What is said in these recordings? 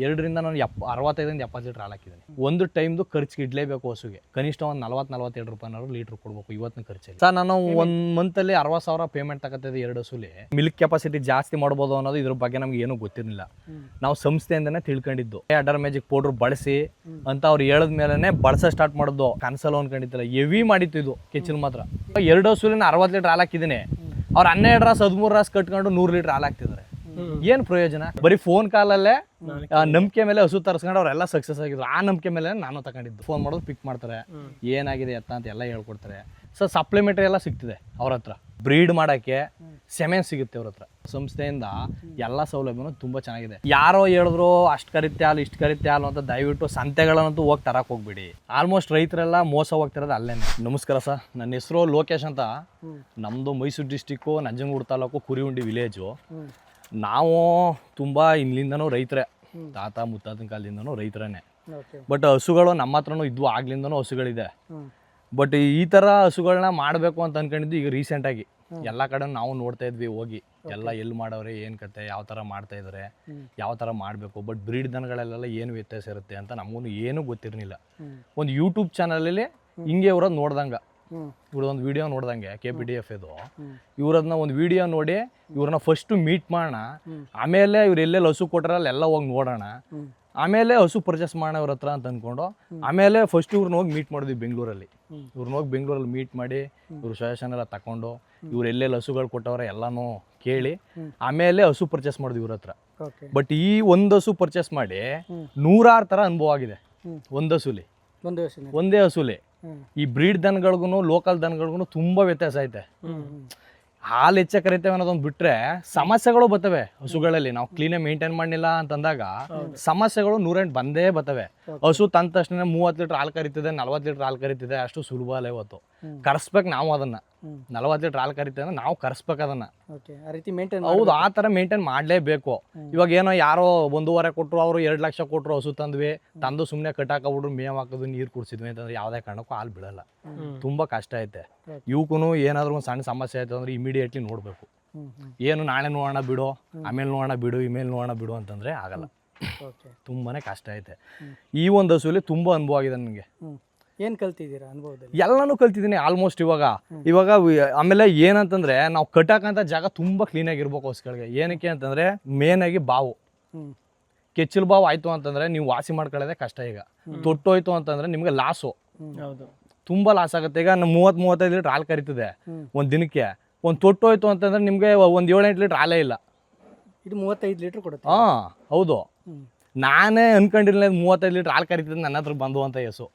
2ರಿಂದ ನಾನು 65ರಿಂದ 70 ಲೀಟರ್ ಹಾಲು ಹಾಕಿದ್ದೀನಿ. ಒಂದು ಟೈಮ್ದು ಖರ್ಚಿಗೆ ಇಡ್ಲೇಬೇಕು ಹಸುಗೆ. ಕನಿಷ್ಠ ಒಂದು 40-42 ರೂಪಾಯಿನಾದ್ರು ಲೀಟರ್ ಕೊಡ್ಬೇಕು ಇವತ್ತಿನ ಖರ್ಚಲ್ಲಿ. ಸರ್ ನಾನು ಒಂದು ಮಂತಲ್ಲಿ 60,000 ಪೇಮೆಂಟ್ ತಗೋತಿದ್ದೆ 2 ಹಸುಲಿ. ಮಿಲ್ಕ್ ಕೆಪಾಸಿಟಿ ಜಾಸ್ತಿ ಮಾಡ್ಬೋದು ಅನ್ನೋದು ಇದ್ರ ಬಗ್ಗೆ ನಮ್ಗೆ ಏನೂ ಗೊತ್ತಿರಲಿಲ್ಲ. ನಾವು ಸಂಸ್ಥೆಯಿಂದನೇ ತಿಳ್ಕೊಂಡಿದ್ದು. ಅಡರ್ ಮ್ಯಾಜಿಕ್ ಪೌಡರ್ ಬಳಸಿ ಅಂತ ಅವ್ರು ಹೇಳಿದ ಮೇಲೆನೆ ಬಳಸ ಸ್ಟಾರ್ಟ್ ಮಾಡೋದು. ಕನ್ಸಲ್ ಅನ್ಕೊಂಡಿದ್ದಿಲ್ಲ, ಹೆವಿ ಮಾಡಿತ್ತು ಇದು ಕೆಚ್ಚಲ್ ಮಾತ್ರ. 2 ಹಸುಲಿ 60 ಲೀಟರ್ ಹಾಲು ಹಾಕಿದ್ದೀನಿ. ಅವ್ರು 12 ರಾಸ್ 13 ರಾಸ್ ಕಟ್ಕೊಂಡು 100 ಲೀಟರ್ ಹಾಲು ಹಾಕ್ತಿದ್ದಾರೆ. ಏನ್ ಪ್ರಯೋಜನ? ಬರೀ ಫೋನ್ ಕಾಲಲ್ಲೇ ನಂಬಿಕೆ ಮೇಲೆ ಹಸು ತರಿಸ್ಕೊಂಡು ಅವರೆಲ್ಲ ಸಕ್ಸಸ್ ಆಗಿದ್ರು. ಆ ನಂಬಿಕೆ ಮೇಲೆ ನಾನು ತಗೊಂಡಿದ್ದು. ಫೋನ್ ಮಾಡೋದು ಪಿಕ್ ಮಾಡ್ತಾರೆ, ಏನಾಗಿದೆ ಎತ್ತ ಅಂತ ಎಲ್ಲ ಹೇಳ್ಕೊಡ್ತಾರೆ. ಸೊ ಸಪ್ಲಿಮೆಂಟ್ರಿ ಎಲ್ಲ ಸಿಗ್ತಿದೆ ಅವ್ರ ಹತ್ರ. ಬ್ರೀಡ್ ಮಾಡೋಕ್ಕೆ ಸೆಮೆನ್ ಸಿಗುತ್ತೆ ಅವ್ರ ಹತ್ರ. ಸಂಸ್ಥೆಯಿಂದ ಎಲ್ಲ ಸೌಲಭ್ಯನೂ ತುಂಬ ಚೆನ್ನಾಗಿದೆ. ಯಾರೋ ಹೇಳಿದ್ರು ಅಷ್ಟು ಕರಿತೆ ಹಾಲು ಇಷ್ಟು ಕರಿತೆ ಹಾಲು ಅಂತ ದಯವಿಟ್ಟು ಸಂತೆಗಳನ್ನಂತೂ ಹೋಗಿ ತರಕ್ಕೆ ಹೋಗ್ಬಿಡಿ. ಆಲ್ಮೋಸ್ಟ್ ರೈತರೆಲ್ಲ ಮೋಸ ಹೋಗ್ತಿರೋದು ಅಲ್ಲೇನೆ. ನಮಸ್ಕಾರ ಸರ್, ನನ್ನ ಹೆಸರು ಲೋಕೇಶ್ ಅಂತ. ನಮ್ಮದು ಮೈಸೂರು ಡಿಸ್ಟಿಕ್ಕು ನಂಜನಗೂಡು ತಾಲೂಕು ಕುರಿಹುಂಡಿ ವಿಲೇಜು. ನಾವು ತುಂಬ ಇಲ್ಲಿಂದನೂ ರೈತರೇ, ತಾತ ಮುತ್ತಾತನ ಕಾಲದಿಂದನೂ ರೈತರೇ. ಬಟ್ ಹಸುಗಳು ನಮ್ಮ ಹತ್ರನೂ ಇದ್ವು, ಆಗ್ಲಿಂದನೂ ಹಸುಗಳಿದೆ. ಬಟ್ ಈ ಥರ ಹಸುಗಳನ್ನ ಮಾಡಬೇಕು ಅಂತ ಅನ್ಕೊಂಡಿದ್ದು ಈಗ ರೀಸೆಂಟಾಗಿ ಎಲ್ಲ ಕಡೆ ನಾವು ನೋಡ್ತಾ ಇದ್ವಿ ಹೋಗಿ. ಎಲ್ಲ ಎಲ್ಲಿ ಮಾಡವ್ರೆ, ಏನು ಕತೆ, ಯಾವ ಥರ ಮಾಡ್ತಾ ಇದ್ದಾರೆ, ಯಾವ ಥರ ಮಾಡಬೇಕು. ಬಟ್ ಬ್ರೀಡ್ ದನಗಳಲ್ಲೆಲ್ಲ ಏನು ವ್ಯತ್ಯಾಸ ಇರುತ್ತೆ ಅಂತ ನಮಗೂ ಏನೂ ಗೊತ್ತಿರಲಿಲ್ಲ. ಒಂದು ಯೂಟ್ಯೂಬ್ ಚಾನಲಲ್ಲಿ ಹಿಂಗೆ ಇವ್ರದ್ದು ನೋಡ್ದಂಗೆ, ಇವ್ರದೊಂದು ವಿಡಿಯೋ ನೋಡ್ದಂಗೆ KPDF ಇದು, ಇವ್ರದನ್ನ ಒಂದು ವಿಡಿಯೋ ನೋಡಿ ಇವ್ರನ್ನ ಫಸ್ಟು ಮೀಟ್ ಮಾಡೋಣ, ಆಮೇಲೆ ಇವ್ರು ಎಲ್ಲೆಲ್ಲಿ ಹಸು ಕೊಟ್ಟರಲ್ಲ ಎಲ್ಲ ಹೋಗಿ ನೋಡೋಣ, ಆಮೇಲೆ ಹಸು ಪರ್ಚೇಸ್ ಮಾಡೋಣ ಇವ್ರ ಹತ್ರ ಅಂತ ಅಂದ್ಕೊಂಡು ಆಮೇಲೆ ಫಸ್ಟ್ ಇವ್ರನ್ನ ಹೋಗಿ ಮೀಟ್ ಮಾಡಿದ್ವಿ ಬೆಂಗಳೂರಲ್ಲಿ. ಇವ್ರನ್ನ ಹೋಗಿ ಬೆಂಗಳೂರಲ್ಲಿ ಮೀಟ್ ಮಾಡಿ ಇವ್ರ ಸಜೆಷನ್ ಎಲ್ಲ ತಗೊಂಡು ಇವ್ರು ಎಲ್ಲೆಲ್ಲಿ ಹಸುಗಳು ಕೊಟ್ಟವ್ರೆ ಎಲ್ಲನೂ ಕೇಳಿ ಆಮೇಲೆ ಹಸು ಪರ್ಚೇಸ್ ಮಾಡಿದ್ವಿ ಇವ್ರ ಹತ್ರ. ಬಟ್ ಈ ಒಂದು ಹಸು ಪರ್ಚೇಸ್ ಮಾಡಿ 106 ಥರ ಅನುಭವ ಆಗಿದೆ ಒಂದು ಹಸುಲಿ, ಒಂದೇ ಹಸುಲಿ. ಈ ಬ್ರೀಡ್ ದನಗಳಿಗೂ ಲೋಕಲ್ ದನಗಳಿಗೂ ತುಂಬಾ ವ್ಯತ್ಯಾಸ ಐತೆ. ಹಾಲು ಹೆಚ್ಚ ಕರಿತೇವೆ ಅನ್ನೋದೊಂದು ಬಿಟ್ರೆ ಸಮಸ್ಯೆಗಳು ಬರ್ತವೆ ಹಸುಗಳಲ್ಲಿ. ನಾವು ಕ್ಲೀನಾಗಿ ಮೇಂಟೈನ್ ಮಾಡಲಿಲ್ಲ ಅಂತಂದಾಗ ಸಮಸ್ಯೆಗಳು 108 ಬಂದೇ ಬರ್ತವೆ. ಹಸು ತಂದ ತಕ್ಷಣ 30 ಲೀಟರ್ ಹಾಲು ಕರಿತಿದೆ, 40 ಲೀಟರ್ ಹಾಲು ಕರಿತಿದೆ, ಅಷ್ಟು ಸುಲಭ ಅಲ್ಲ ಇವತ್ತು. ಕರ್ಸ್ಬೇಕು ನಾವು ಅದನ್ನ. 40 ಲೀಟರ್ ಹಾಲು ಕರಿತೇವೆ ಅಂದ್ರೆ ನಾವು ಕರ್ಸ್ಬೇಕು ಅದನ್ನ. ಹೌದು, ಆ ಥರ ಮೇಂಟೈನ್ ಮಾಡಲೇಬೇಕು. ಇವಾಗ ಏನೋ ಯಾರೋ 1.5 ಕೊಟ್ಟರು, ಅವರು 2 ಲಕ್ಷ ಕೊಟ್ಟರು, ಹಸು ತಂದ್ವಿ, ತಂದು ಸುಮ್ಮನೆ ಕಟ್ಟಾಕಬಿಟ್ರು, ಮೇವು ಹಾಕೋದು, ನೀರು ಕುಡಿಸಿದ್ವಿ ಅಂತಂದ್ರೆ ಯಾವುದೇ ಕಾರಣಕ್ಕೂ ಹಾಲು ಬಿಡಲ್ಲ. ತುಂಬಾ ಕಷ್ಟ ಐತೆ. ಇವಕ್ಕೂ ಏನಾದ್ರು ಒಂದು ಸಣ್ಣ ಸಮಸ್ಯೆ ಆಯ್ತು ಅಂದ್ರೆ ಇಮಿಡಿಯೇಟ್ಲಿ ನೋಡ್ಬೇಕು. ಏನು ನಾಳೆ ನೋಡೋಣ ಬಿಡು, ಆಮೇಲೆ ನೋಡೋಣ ಬಿಡು, ಇಮೇಲೆ ನೋಡೋಣ ಬಿಡು ಅಂತಂದ್ರೆ ಆಗಲ್ಲ. ತುಂಬಾನೇ ಕಷ್ಟ ಐತೆ. ಈ ಒಂದು ಹಸುಲಿ ತುಂಬಾ ಅನುಭವ ಆಗಿದೆ ನನಗೆ. ಏನ್ ಕಲ್ತಿದ್ದೀರಾ ಅನುಭವದಲ್ಲಿ? ಎಲ್ಲಾನು ಕಲ್ತಿದ್ದೀನಿ ಆಲ್ಮೋಸ್ಟ್. ಇವಾಗ ಆಮೇಲೆ ಏನಂತಂದ್ರೆ ನಾವು ಕಟ್ಟಾಕಂತ ಜಾಗ ತುಂಬಾ ಕ್ಲೀನ್ ಆಗಿರ್ಬೇಕು ಹಸುಗಳಿಗೆ. ಏನಕ್ಕೆ ಅಂತಂದ್ರೆ ಮೇನ್ ಆಗಿ ಬಾವು, ಕೆಚ್ಚಲು ಬಾವು ಆಯ್ತು ಅಂತಂದ್ರೆ ನೀವು ವಾಸಿ ಮಾಡ್ಕೊಳ್ಳೋದೇ ಕಷ್ಟ. ಈಗ ತೊಟ್ಟೋಯ್ತು ಅಂತಂದ್ರೆ ನಿಮ್ಗೆ ಲಾಸು, ತುಂಬಾ ಲಾಸ್ ಆಗುತ್ತೆ. ಈಗ 30-35 ಲೀಟರ್ ಹಾಲು ಕರಿತದೆ ಒಂದ್ ದಿನಕ್ಕೆ. ಒಂದು ತೊಟ್ಟೋಯ್ತು ಅಂತಂದ್ರೆ ನಿಮ್ಗೆ ಒಂದು 7-8 ಲೀಟರ್ ಹಾಲೇ ಇಲ್ಲ. ಇದು 35 ಲೀಟರ್ ಕೊಡುತ್ತೆ. ಹೌದು, ನಾನೇ ಅನ್ಕೊಂಡಿರ್ಲಿಲ್ಲ 35 ಲೀಟರ್ ಹಾಲು ಕರಿತದೆ ನನ್ನ ಹತ್ರ ಬಂದು ಅಂತ ಹೆಸು.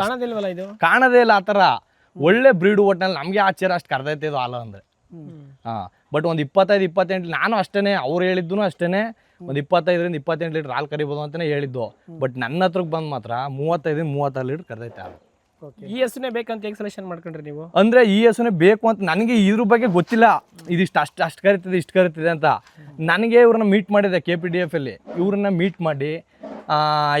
ಕಾಣೋದಿಲ್ವಲ್ಲ, ಇದು ಕಾಣದೇ ಇಲ್ಲ. ಆ ಥರ ಒಳ್ಳೆ ಬ್ರೀಡ್ ಒಟ್ಟಿನಲ್ಲಿ ನಮಗೆ ಆಶ್ಚರ್ಯ, ಅಷ್ಟು ಕರ್ದೈತೆ ಇದು ಹಾಲು ಅಂದ್ರೆ. ಬಟ್ ಒಂದು 25-28 ನಾನು ಅಷ್ಟೇನೆ, ಅವ್ರು ಹೇಳಿದ್ದು ಅಷ್ಟೇನೆ, ಒಂದು 25-28 ಲೀಟರ್ ಹಾಲು ಕರಿಬೋದು ಅಂತಾನೆ ಹೇಳಿದ್ದು. ಬಟ್ ನನ್ನ ಹತ್ರಕ್ಕೆ ಬಂದು ಮಾತ್ರ 35-36 ಲೀಟರ್ ಕರ್ದೈತೆ ಹಾಲು. ಈ ಹಸುನೇ ಬೇಕಂತ ಹೇಗೆ ಸೆಲೆಕ್ಷನ್ ಮಾಡ್ಕೊಂಡ್ರಿ ನೀವು? ಅಂದ್ರೆ ಈ ಹಸುನೇ ಬೇಕು ಅಂತ ನನಗೆ ಇದ್ರ ಬಗ್ಗೆ ಗೊತ್ತಿಲ್ಲ. ಇದಿಷ್ಟು ಅಷ್ಟು ಕರಿತಿದೆ, ಇಷ್ಟು ಕರಿತಿದೆ ಅಂತ. ನನಗೆ ಇವ್ರನ್ನ ಮೀಟ್ ಮಾಡಿದೆ KPDF ಅಲ್ಲಿ. ಇವ್ರನ್ನ ಮೀಟ್ ಮಾಡಿ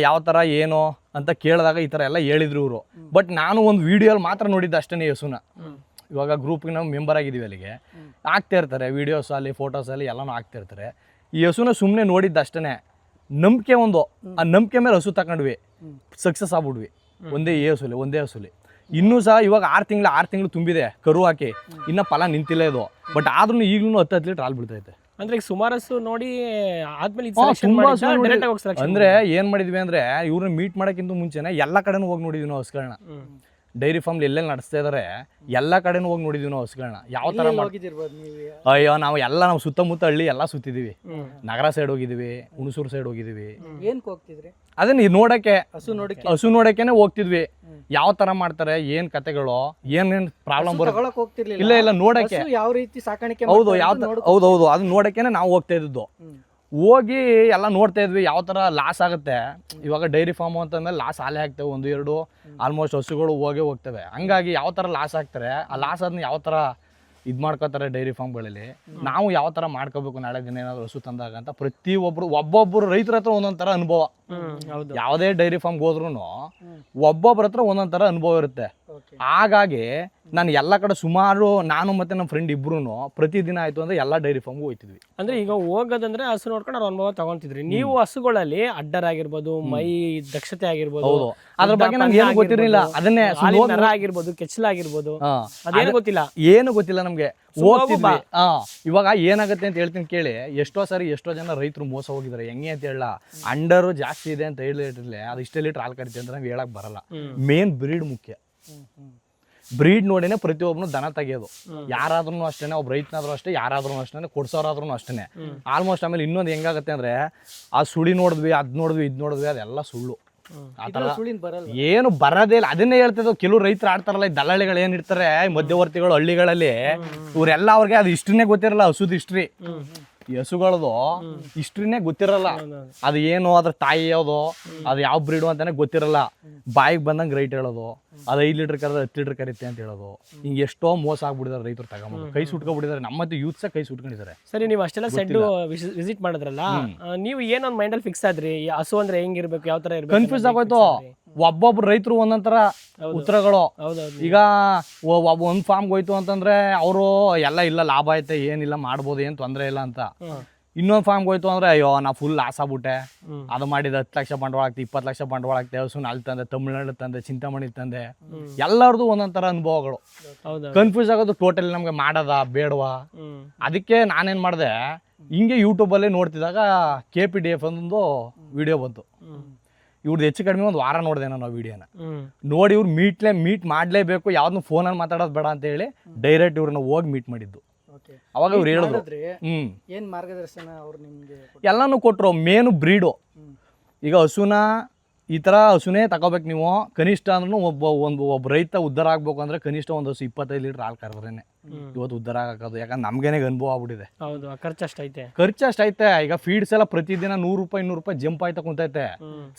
ಯಾವ ಥರ ಏನು ಅಂತ ಕೇಳಿದಾಗ ಈ ಥರ ಎಲ್ಲ ಹೇಳಿದ್ರು ಇವರು. ಬಟ್ ನಾನು ಒಂದು ವಿಡಿಯೋಲ್ಲಿ ಮಾತ್ರ ನೋಡಿದ್ದೆ ಅಷ್ಟೇ ಈ ಹಸುನ. ಇವಾಗ ಗ್ರೂಪ್ಗೆ ನಾವು ಮೆಂಬರ್ ಆಗಿದ್ದೀವಿ, ಅಲ್ಲಿಗೆ ಆಗ್ತಾ ಇರ್ತಾರೆ ವೀಡಿಯೋಸ್ ಅಲ್ಲಿ, ಫೋಟೋಸ್ ಅಲ್ಲಿ ಎಲ್ಲನೂ ಆಗ್ತಾ ಇರ್ತಾರೆ. ಈ ಹಸುನ ಸುಮ್ಮನೆ ನೋಡಿದ್ದು ಅಷ್ಟೇ. ನಂಬಿಕೆ ಒಂದು, ಆ ನಂಬಿಕೆ ಮೇಲೆ ಹಸು ತಗೊಂಡ್ವಿ, ಸಕ್ಸಸ್ ಆಗ್ಬಿಡ್ವಿ. ಒಂದೇ ಹಸುಲಿ ಇನ್ನೂ ಸಹ ಇವಾಗ 6 ತಿಂಗಳು ತುಂಬಿದೆ ಕರು ಹಾಕಿ, ಇನ್ನ ಫಲ ನಿಂತಿಲ್ಲ ಇದು. ಬಟ್ ಆದ್ರೂ ಈಗಲೂ 10 ಲೀಟರ್ ಹಾಲು ಬಿಡ್ತೈತೆ. ಅಂದ್ರೆ ಸುಮಾರು ಹಸು ನೋಡಿ ಆದ್ಮೇಲೆ ಅಂದ್ರೆ ಏನ್ ಮಾಡಿದ್ವಿ ಅಂದ್ರೆ ಇವ್ರನ್ನ ಮೀಟ್ ಮಾಡಕ್ಕಿಂತ ಮುಂಚೆನೆ ಎಲ್ಲ ಕಡೆನೂ ಹೋಗಿ ನೋಡಿದ್ವಿ ನಾವು ಹಸುಗಳನ್ನ. ಡೈರಿ ಫಾರ್ಮ್ ಎಲ್ಲೆಲ್ಲಿ ನಡೆಸ್ತಾ ಇದಾರೆ ಎಲ್ಲ ಕಡೆನೂ ಹೋಗಿ ನೋಡಿದ್ವಿ ನಾವು ಹಸುಗಳನ್ನ. ಯಾವ ತರ ಅಯ್ಯೋ ನಾವು ಸುತ್ತಮುತ್ತ ಹಳ್ಳಿ ಎಲ್ಲ ಸುತ್ತಿದೀವಿ. ನಗರ ಸೈಡ್ ಹೋಗಿದೀವಿ, ಹುಣಸೂರು ಸೈಡ್ ಹೋಗಿದೀವಿ. ಏನಕ್ಕೆ ಹೋಗ್ತಿದ್ರಿ? ಅದನ್ನ ನೋಡಕ್ಕೆ, ಹಸು ನೋಡಕ್ಕೇನೆ ಹೋಗ್ತಿದ್ವಿ. ಯಾವ ತರ ಮಾಡ್ತಾರೆ, ಏನ್ ಕತೆಗಳು, ಏನೇನ್ ಪ್ರಾಬ್ಲಮ್ ಬರುತ್ತೆ, ಇಲ್ಲ ನೋಡಕ್ಕೆ ಯಾವ ರೀತಿ ಸಾಕಾಣಿಕೆ. ಹೌದು, ಹೌದೌದು, ಅದನ್ನ ನೋಡಕ್ಕೇನೆ ನಾವು ಹೋಗ್ತಾ ಇದ್ದು. ಹೋಗಿ ಎಲ್ಲ ನೋಡ್ತಾ ಇದ್ವಿ ಯಾವ ಥರ ಲಾಸ್ ಆಗುತ್ತೆ. ಇವಾಗ ಡೈರಿ ಫಾರ್ಮ್ ಅಂತಂದ್ರೆ ಲಾಸ್ ಹಾಲೇ ಆಗ್ತವೆ, 1-2 ಆಲ್ಮೋಸ್ಟ್ ಹಸುಗಳು ಹೋಗ್ತವೆ. ಹಂಗಾಗಿ ಯಾವ ಥರ ಲಾಸ್ ಆಗ್ತಾರೆ, ಆ ಲಾಸ್ ಅದನ್ನ ಯಾವ ಥರ ಇದು ಮಾಡ್ಕೋತಾರೆ ಡೈರಿ ಫಾರ್ಮ್ಗಳಲ್ಲಿ. ನಾವು ಯಾವ ಥರ ಮಾಡ್ಕೋಬೇಕು ನಾಳೆ ದಿನ ಏನಾದ್ರು ಹಸು ತಂದಾಗ ಅಂತ ಒಬ್ಬೊಬ್ಬರು ರೈತರ ಹತ್ರ ಒಂದೊಂದು ಥರ ಅನುಭವ. ಯಾವುದೇ ಡೈರಿ ಫಾರ್ಮ್ಗೆ ಹೋದ್ರೂ ಒಬ್ಬೊಬ್ಬರ ಹತ್ರ ಒಂದೊಂದು ಥರ ಅನುಭವ ಇರುತ್ತೆ. ಓಕೆ ಹಾಗಾಗಿ ನಾನು ಎಲ್ಲ ಕಡೆ ಸುಮಾರು ನಾನು ಮತ್ತೆ ನಮ್ಮ ಫ್ರೆಂಡ್ ಇಬ್ರು ಪ್ರತಿದಿನ ಆಯ್ತು ಅಂದ್ರೆ ಎಲ್ಲ ಡೈರಿ ಫಾರ್ಮ್ಗೂ ಹೋಗ್ತಿದ್ವಿ. ಅಂದ್ರೆ ಈಗ ಹೋಗೋದಂದ್ರೆ ಹಸು ನೋಡ್ಕೊಂಡು ಅವ್ರ ಅನುಭವ ತಗೊಂತಿದ್ರಿ. ನೀವು ಹಸುಗಳಲ್ಲಿ ಅಡ್ಡರಾಗಿರ್ಬೋದು, ಮೈ ದಕ್ಷತೆ ಆಗಿರ್ಬೋದು, ಹೌದು, ಅದ್ರ ಬಗ್ಗೆ ನಮ್ಗೆ ಏನು ಗೊತ್ತಿರಲಿಲ್ಲ. ಅದನ್ನೇ ಹಾಲಿನ ನರ ಆಗಿರ್ಬೋದು, ಕೆಚ್ಚಲಾಗಿರ್ಬೋದು, ಅದೇನು ಗೊತ್ತಿಲ್ಲ, ಏನು ಗೊತ್ತಿಲ್ಲ ನಮ್ಗೆ. ಹೋಗ್ತಿದ್ವಿ. ಇವಾಗ ಏನಾಗುತ್ತೆ ಅಂತ ಹೇಳ್ತೀನಿ ಕೇಳಿ. ಎಷ್ಟೋ ಜನ ರೈತರು ಮೋಸ ಹೋಗಿದ್ದಾರೆ. ಹೆಂಗೆ ಅಂತ ಹೇಳ, ಅಂಡರು ಜಾಸ್ತಿ ಇದೆ ಅಂತ ಹೇಳಿರ್ಲಿ, ಅದು ಇಷ್ಟೇ ಲೀಟರ್ ಹಾಲು ಕರಿತೆ ಅಂತ ನಮ್ಗೆ ಹೇಳಕ್ ಬರಲ್ಲ. ಮೇನ್ ಬ್ರೀಡ್ ಮುಖ್ಯ. ಬ್ರೀಡ್ ನೋಡಿನೇ ಪ್ರತಿಯೊಬ್ಬನು ದನ ತೆಗಿಯೋದು. ಯಾರಾದ್ರೂ ಅಷ್ಟೇನೆ, ಒಬ್ಬ ರೈತನಾದ್ರೂ ಅಷ್ಟೇ, ಯಾರಾದ್ರೂ ಅಷ್ಟೇ, ಕೊಡ್ಸೋರಾದ್ರೂ ಅಷ್ಟೇನೆ. ಆಲ್ಮೋಸ್ಟ್ ಆಮೇಲೆ ಇನ್ನೊಂದು ಹೆಂಗಾಗುತ್ತೆ ಅಂದ್ರೆ, ಆ ಸುಳಿ ನೋಡಿದ್ವಿ, ಇದ್ ನೋಡಿದ್ವಿ, ಅದೆಲ್ಲ ಸುಳ್ಳು. ಏನು ಬರೋದೇ ಇಲ್ಲ. ಅದನ್ನೇ ಹೇಳ್ತಿದ್ವು ಕೆಲವು ರೈತರು ಆಡ್ತಾರಲ್ಲ, ಈ ದಲ್ಲಾಳಿಗಳು ಏನಿರ್ತಾರೆ ಮಧ್ಯವರ್ತಿಗಳು ಹಳ್ಳಿಗಳಲ್ಲಿ, ಇವರೆಲ್ಲ ಅವ್ರಿಗೆ ಅದು ಹಿಸ್ಟ್ರಿನೇ ಗೊತ್ತಿರಲ್ಲ. ಹಸುದ ಹಿಸ್ಟ್ರಿ, ಈ ಹಸುಗಳದು ಹಿಸ್ಟ್ರಿನೇ ಗೊತ್ತಿರಲ್ಲ. ಅದು ಏನು, ಅದ್ರ ತಾಯಿ ಯಾವ್ದು, ಅದು ಯಾವ ಬ್ರೀಡು ಅಂತಾನೆ ಗೊತ್ತಿರಲ್ಲ. ಬಾಯಿಗೆ ಬಂದಂಗೆ ರೈಟ್ ಹೇಳೋದು, ಅದು 5 ಲೀಟರ್ ಕರೆದ 10 ಲೀಟರ್ ಕರೀತೆ ಅಂತ ಹೇಳೋದು. ಹಿಂಗೆ ಎಷ್ಟೋ ಮೋಸ ಆಗ್ಬಿಟ್ಟಿದ್ದಾರೆ ರೈತರು. ತಗೊಂಡು ಕೈ ಸುಟ್ಕೊಂಡ್ಬಿಟ್ಟಿದ್ದಾರೆ. ನಮ್ಮಂತೂ ಯೂತ್ಸ ಕೈ ಸುಟ್ಕೊಂಡಿದ್ದಾರೆ. ಸರಿ, ನೀವು ಅಷ್ಟೆಲ್ಲ ಸೆಡ್ ವಿಸಿಟ್ ಮಾಡಿದ್ರಲ್ಲ, ನೀವು ಏನೊಂದು ಮೈಂಡಲ್ಲಿ ಫಿಕ್ಸ್ ಆದ್ರಿ, ಹಸು ಅಂದ್ರೆ ಹೆಂಗಿರ್ಬೇಕು, ಯಾವ ತರ ಇರ್ಬೇಕು? ಕನ್ಫ್ಯೂಸ್ ಆಗೋಯ್ತು. ಒಬ್ಬೊಬ್ರು ರೈತರು ಒಂದೊಂಥರ ಉತ್ತರಗಳು. ಈಗ ಒಂದ್ ಫಾರ್ಮ್ಗೆ ಹೋಯ್ತು ಅಂತಂದ್ರೆ ಅವರು ಎಲ್ಲ ಇಲ್ಲ, ಲಾಭ ಐತೆ, ಏನಿಲ್ಲ, ಮಾಡ್ಬೋದು, ಏನ್ ತೊಂದರೆ ಇಲ್ಲ ಅಂತ. ಇನ್ನೊಂದು ಫಾರ್ಮ್ಗೆ ಹೋಯ್ತು ಅಂದ್ರೆ, ಅಯ್ಯೋ ನಾ ಫುಲ್ ಲಾಸ್ ಆಗ್ಬಿಟ್ಟೆ, ಅದು ಮಾಡಿದ 10 ಲಕ್ಷ ಬಂಡವಾಳ ಆಗ್ತಿ, 20 ಲಕ್ಷ ಬಂಡವಾಳ ಆಗ್ತಿ, ಹಸುನ ಅಲ್ಲಿ ತಂದೆ, ತಮಿಳ್ನಾಡು ತಂದೆ, ಚಿಂತಾಮಣಿ ತಂದೆ. ಎಲ್ಲರದು ಒಂದೊಂಥರ ಅನುಭವಗಳು. ಕನ್ಫ್ಯೂಸ್ ಆಗೋದು ಟೋಟಲಿ ನಮ್ಗೆ ಮಾಡೋದ ಬೇಡವಾ. ಅದಕ್ಕೆ ನಾನೇನ್ ಮಾಡಿದೆ, ಹಿಂಗೆ ಯೂಟ್ಯೂಬಲ್ಲೇ ನೋಡ್ತಿದ್ದಾಗ KPDF ಒಂದು ವಿಡಿಯೋ ಬಂತು. ಇವ್ರದ್ದು ಹೆಚ್ಚು ಕಡಿಮೆ ಒಂದು ವಾರ ನೋಡಿದೆ ನಾನು ಆ ವಿಡಿಯೋನ. ನೋಡಿ ಇವ್ರು ಮೀಟ್ ಮಾಡಲೇಬೇಕು, ಯಾವ್ದನ್ನು ಫೋನಲ್ಲಿ ಮಾತಾಡೋದು ಬೇಡ ಅಂತ ಹೇಳಿ ಡೈರೆಕ್ಟ್ ಇವ್ರನ್ನ ಹೋಗಿ ಮೀಟ್ ಮಾಡಿದ್ದು. ಅವಾಗ ಇವ್ರು ಹೇಳಿದ್ರು, ಏನ್ ಮಾರ್ಗದರ್ಶನ ಅವ್ರು ನಿಮ್ಗೆ ಎಲ್ಲಾನು ಕೊಟ್ರು. Main breed. ಈಗ ಹಸುನ ಈ ತರ ಹಸುನೇ ತಗೋಬೇಕು ನೀವು. ಕನಿಷ್ಠ ಅಂದ್ರೂ ಒಬ್ಬ ರೈತ ಉದ್ಧಾರ ಆಗ್ಬೇಕು ಅಂದ್ರೆ ಕನಿಷ್ಠ ಒಂದು ಹಸು 25 ಲೀಟರ್ ಹಾಲು ಕರೆದ್ರೇನೆ ಇವತ್ತು ಉದ್ಧಾರ ಆಗೋದು. ಯಾಕಂದ್ರೆ ನಮ್ಗೇನೆ ಅನುಭವ ಆಗ್ಬಿಟ್ಟಿದೆ. ಖರ್ಚು ಅಷ್ಟೈತೆ. ಈಗ ಫೀಡ್ಸ್ ಎಲ್ಲ ಪ್ರತಿದಿನ 100 ರೂಪಾಯಿ 200 ರೂಪಾಯಿ ಜಂಪ್ ಆಯ್ತಾ ಕುಂತೈತೆ.